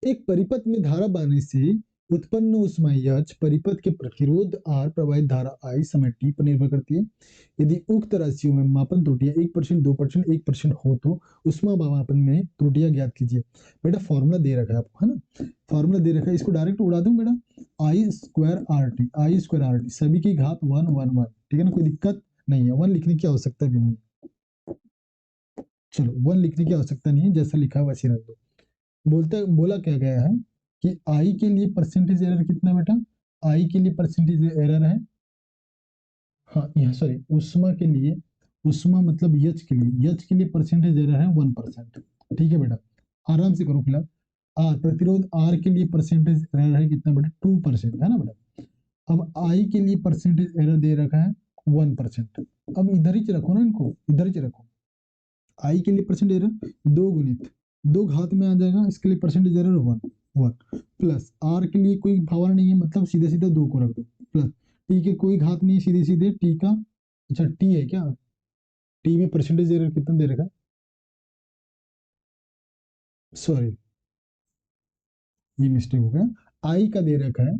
Speaker 1: एक परिपथ में धारा बहने से उत्पन्न ऊष्मा H परिपथ के प्रतिरोध R प्रवाहित धारा I समय t पर निर्भर करती है। यदि उक्त राशियों में मापन त्रुटियां 1%, 2%, 1% हो तो ऊष्मा मापन में त्रुटियां ज्ञात कीजिए। बेटा फॉर्मूला दे रखा है आपको, है ना, फॉर्मूला दे रखा है, इसको डायरेक्ट उड़ा दूं बेटा, I² RT सभी की घात 1 1 1, ठीक है ना, कोई दिक्कत नहीं है, 1 लिखने की आवश्यकता भी नहीं है। चलो 1 लिखने की आवश्यकता नहीं है, जैसा लिखा है वैसे रख दो। बोला क्या गया है कि आई के लिए परसेंटेज एरर कितना बेटा, आई के लिए परसेंटेज एरर है, हाँ यहाँ सॉरी उष्मा के लिए, उष्मा मतलब यच के लिए, यच के लिए परसेंटेज एरर है 1%। ठीक है बेटा, आराम से करो फिलहाल। आर प्रतिरोध आर के लिए परसेंटेज एरर है कितना बेटा, 2%, है ना बेटा। अब आई के लिए परसेंटेज एरर दे रखा है 1%। अब इधर ही रखो ना, इनको इधर ही रखो। आई के लिए परसेंटेज एरर 2 गुणित 2 घात में आ जाएगा, इसके लिए परसेंटेज एरर 1 प्लस आर के लिए कोई पावर नहीं है, मतलब सीधे सीधे 2 को रख दो, प्लस टी के कोई घात नहीं, सीधे सीधे टी का, अच्छा टी है क्या, टी में परसेंटेज एरर कितना दे रखा है, सॉरी ये मिस्टेक हो गया, आई का दे रखा है,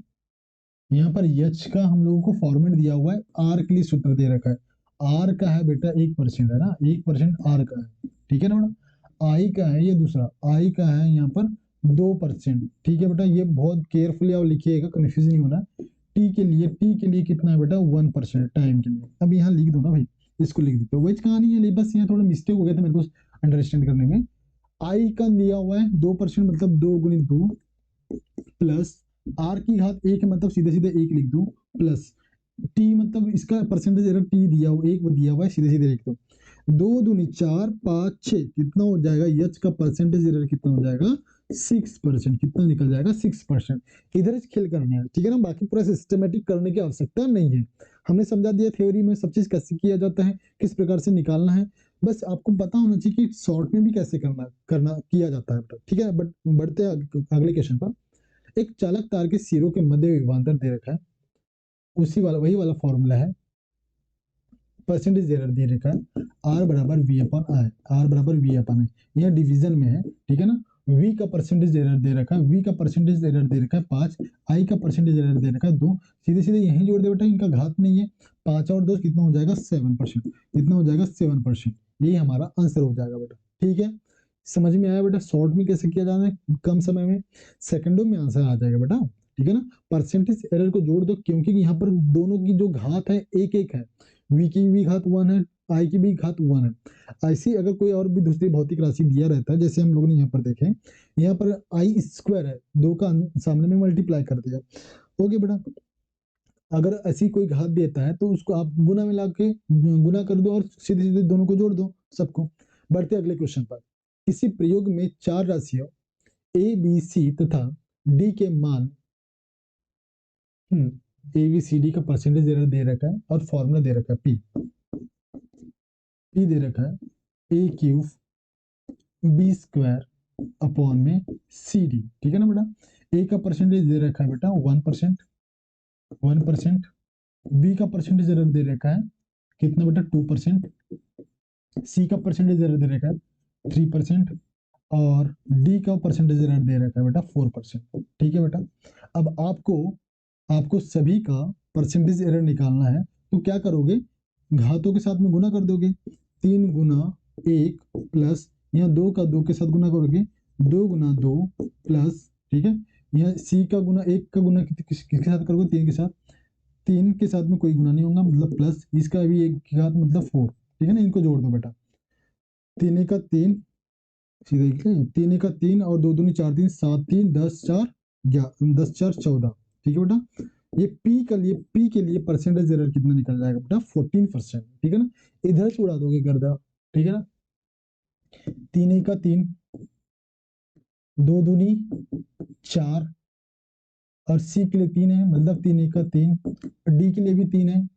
Speaker 1: यहाँ पर एच का हम लोगों को फॉर्मेट दिया हुआ है, आर के लिए सूत्र दे रखा है, आर का है बेटा 1% है ना, 1% आर का है, ठीक है ना बेटा। आई का है ये दूसरा, आई का है यहाँ पर 2%, ठीक है बेटा, ये बहुत केयरफुली आप लिखिएगा, कंफ्यूज नहीं होना। टी के लिए कितना है बेटा 1% टाइम के लिए। अब यहाँ लिख दो ना भाई, इसको लिख देते हो, वही कहानी है, बस यहाँ थोड़ा मिस्टेक हो गया था मेरे को अंडरस्टैंड करने में। आई का दिया हुआ है 2%, मतलब 2 गुणित 2 प्लस आर की घात 1 है, मतलब सीधे सीधे 1 लिख दो, प्लस टी मतलब इसका परसेंटेज एरर टी दिया हुआ, 1 दिया हुआ है, सीधे सीधे लिख दो। 2 दूनी 4 5 6 कितना हो जाएगा, एच का परसेंटेज एरर कितना हो जाएगा 6%, कितना निकल जाएगा 6%। इधर खेल करना है, ठीक है ना, बाकी पूरा सिस्टमेटिक करने की आवश्यकता नहीं है, हमने समझा दिया थ्योरी में सब चीज कैसे किया जाता है, किस प्रकार से निकालना है, बस आपको पता होना चाहिए कि शॉर्ट में भी कैसे करना करना किया जाता है, ठीक है। बट बढ़ते हैं अगले क्वेश्चन पर। एक चालक तार के सिरों के मध्य विभवांतर दे रखा है, उसी वाला वही वाला फॉर्मूला है, परसेंटेज एरर दे रखा है, आर बराबर वी अपन आई, आर बराबर वी अपन आई, यह डिवीजन में है, ठीक है ना। वी का परसेंटेज एरर दे रखा है, वी का परसेंटेज एरर दे रखा है 5, आई का परसेंटेज एरर दे रखा है 2, सीधे सीधे यहीं जोड़ दे बेटा, इनका घात नहीं है, 5 और 2 कितना हो जाएगा 7%, कितना हो जाएगा 7%, यही हमारा आंसर हो जाएगा बेटा, ठीक है। समझ में आया बेटा, शॉर्ट में कैसे किया जाना है, कम समय में, सेकंडों में आंसर आ जाएगा बेटा, ठीक है ना। परसेंटेज एरर को जोड़ दो, क्योंकि यहाँ पर दोनों की जो घात है एक एक है, वी की भी घात 1 है, आई की भी घात 1 है। ऐसी अगर कोई और भी दूसरी भौतिक राशि दिया रहता है, जैसे हम लोगों ने यहाँ पर देखे, यहाँ पर आई स्क्वायर है, 2 का सामने में मल्टीप्लाई कर दिया, ओके बेटा। अगर ऐसी कोई घात देता है तो उसको आप गुना में ला के गुना कर दो और सीधे सीधे दोनों को जोड़ दो सबको। बढ़ते अगले क्वेश्चन पर। किसी प्रयोग में 4 राशियों ए बी सी तथा डी के मान, ए बी सी डी का परसेंटेज एरर दे रखा है और फॉर्मूला दे रखा है पी, पी दे रखा है ए क्यूब बी स्क्वायर अपॉन में सी डी, ठीक है ना बेटा। ए का परसेंटेज दे रखा है बेटा 1%, 1%, बी का परसेंटेज एरर दे रखा है कितना बेटा 2%, सी का परसेंटेज एरर दे रखा है 3%, और डी का परसेंटेज एरर दे रखा है बेटा 4%, ठीक है बेटा। अब आपको आपको सभी का परसेंटेज एरर निकालना है, तो क्या करोगे, घातों के साथ में गुना कर दोगे, 3 गुना 1 प्लस यहाँ 2 का 2 के साथ गुना करोगे, 2 गुना 2 प्लस, ठीक है, यहाँ सी का गुना 1 का गुना किसके साथ करोगे 3 के साथ, 3 के साथ में कोई गुना नहीं होगा, मतलब प्लस इसका भी 1 के साथ मतलब 4, ठीक है ना, इनको जोड़ दो बेटा, 3 का 3, सीधे 3 का 3 और 2 दूनी 4 3 7 3 10 4 10 4 14, ठीक है बेटा। ये पी के लिए परसेंटेज एरर कितना निकल जाएगा बेटा 14%, ठीक है ना। इधर से उड़ा दोगे गर्दा, ठीक है ना। 3 का 3, 2 दूनी 4 और सी के लिए 3 है मतलब 3 का 3, डी के लिए भी 3 है,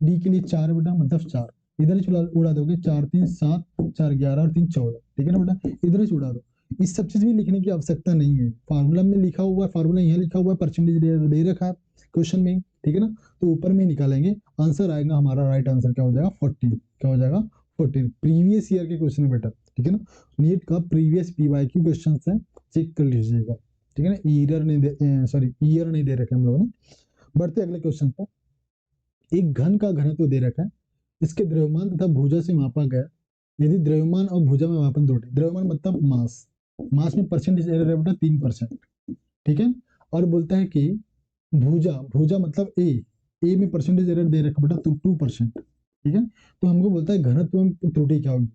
Speaker 1: डी के लिए 4 बेटा मतलब 4, इधर से उड़ा दोगे 4 3 7, 4 11 और 3 14, ठीक है ना बेटा, इधर से उड़ा दो। इस सब चीज भी लिखने की आवश्यकता नहीं है, फार्मूला में लिखा हुआ है, फार्मूला यहाँ लिखा हुआ है, परसेंटेज दे रखा है क्वेश्चन में, ठीक है ना। तो ऊपर में निकालेंगे, आंसर आएगा हमारा, राइट आंसर क्या हो जाएगा 14, क्या हो जाएगा 14। प्रीवियस ईयर के क्वेश्चन है बेटा, ठीक है ना। नीट का प्रीवियस पीवाईक्यू क्वेश्चन है, चेक कर लीजिएगा, ठीक है ना। ईयर नहीं दे, सॉरी ईयर नहीं दे रखे हम लोगों ने। बढ़ते अगले क्वेश्चन पर। एक घन का घनत्व दे रखा है, इसके द्रव्यमान तथा भुजा से मापा गया, यदि द्रव्यमान और भुजा में मापन त्रुटि, द्रव्यमान मतलब मास, मास में परसेंटेज एरर है बेटा 3%, ठीक है। और बोलता है कि भुजा, भुजा मतलब ए में परसेंटेज एरर दे रखा बेटा 2%, ठीक है। तो हमको बोलता है घनत्व में त्रुटि क्या होगी।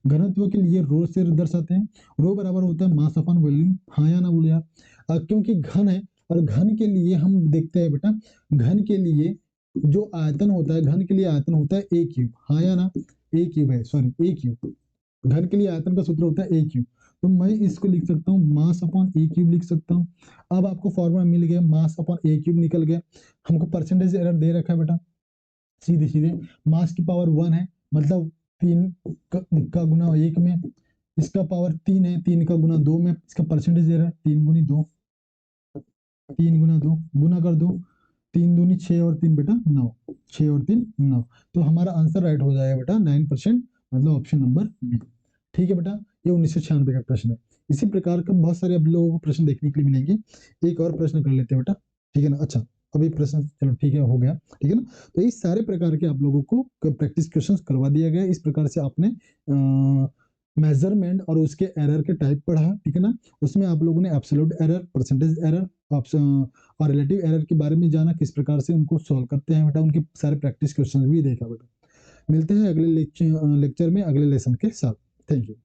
Speaker 1: घनत्व के लिए रो से दर्शाते हैं, रो बराबर होता है मास अपॉन वॉल्यूम, हाँ या ना बोले आप। क्योंकि घन है, और घन के लिए हम देखते हैं बेटा, घन के लिए जो आयतन होता है, घन के लिए आयतन होता है ए क्यूब, हाँ या ना, ए क्यूब है, सॉरी ए क्यूब, घन के लिए आयतन का सूत्र होता है ए क्यूब। तो मैं इसको लिख सकता हूँ मास अपॉन ए क्यूब लिख सकता हूँ। अब आपको फॉर्मूला मिल गया, मास अपॉन ए क्यूब निकल गया। हमको परसेंटेज एरर दे रखा है बेटा, सीधे सीधे मास की पावर 1 है मतलब 3 का गुना 1 में, इसका पावर 3 है, 3 का गुना 2 में, इसका परसेंटेज एरर 3 गुनी 2, 3 गुना 2 गुना कर दो, 3 दूनी 6 और 3 बेटा 9, 6 और 3 9। तो हमारा आंसर राइट हो जाएगा बेटा 9%, मतलब ऑप्शन नंबर बी, ठीक है बेटा। ये 1996 का प्रश्न है। इसी प्रकार का बहुत सारे अब लोगों को प्रश्न देखने के लिए मिलेंगे। एक और प्रश्न कर लेते हैं बेटा, ठीक है ना। अच्छा अभी प्रश्न चलो ठीक है हो गया, ठीक है ना। तो इस सारे प्रकार के आप लोगों को प्रैक्टिस क्वेश्चंस करवा दिया गया। इस प्रकार से आपने मेजरमेंट और उसके एरर के टाइप पढ़ा, ठीक है ना। उसमें आप लोगों ने absolute error, percentage error, option और रिलेटिव एरर के बारे में जाना, किस प्रकार से उनको सॉल्व करते हैं बेटा, उनके सारे प्रैक्टिस क्वेश्चन भी देखा बेटा। मिलते हैं अगले लेक्चर में अगले लेसन के साथ। Thank you.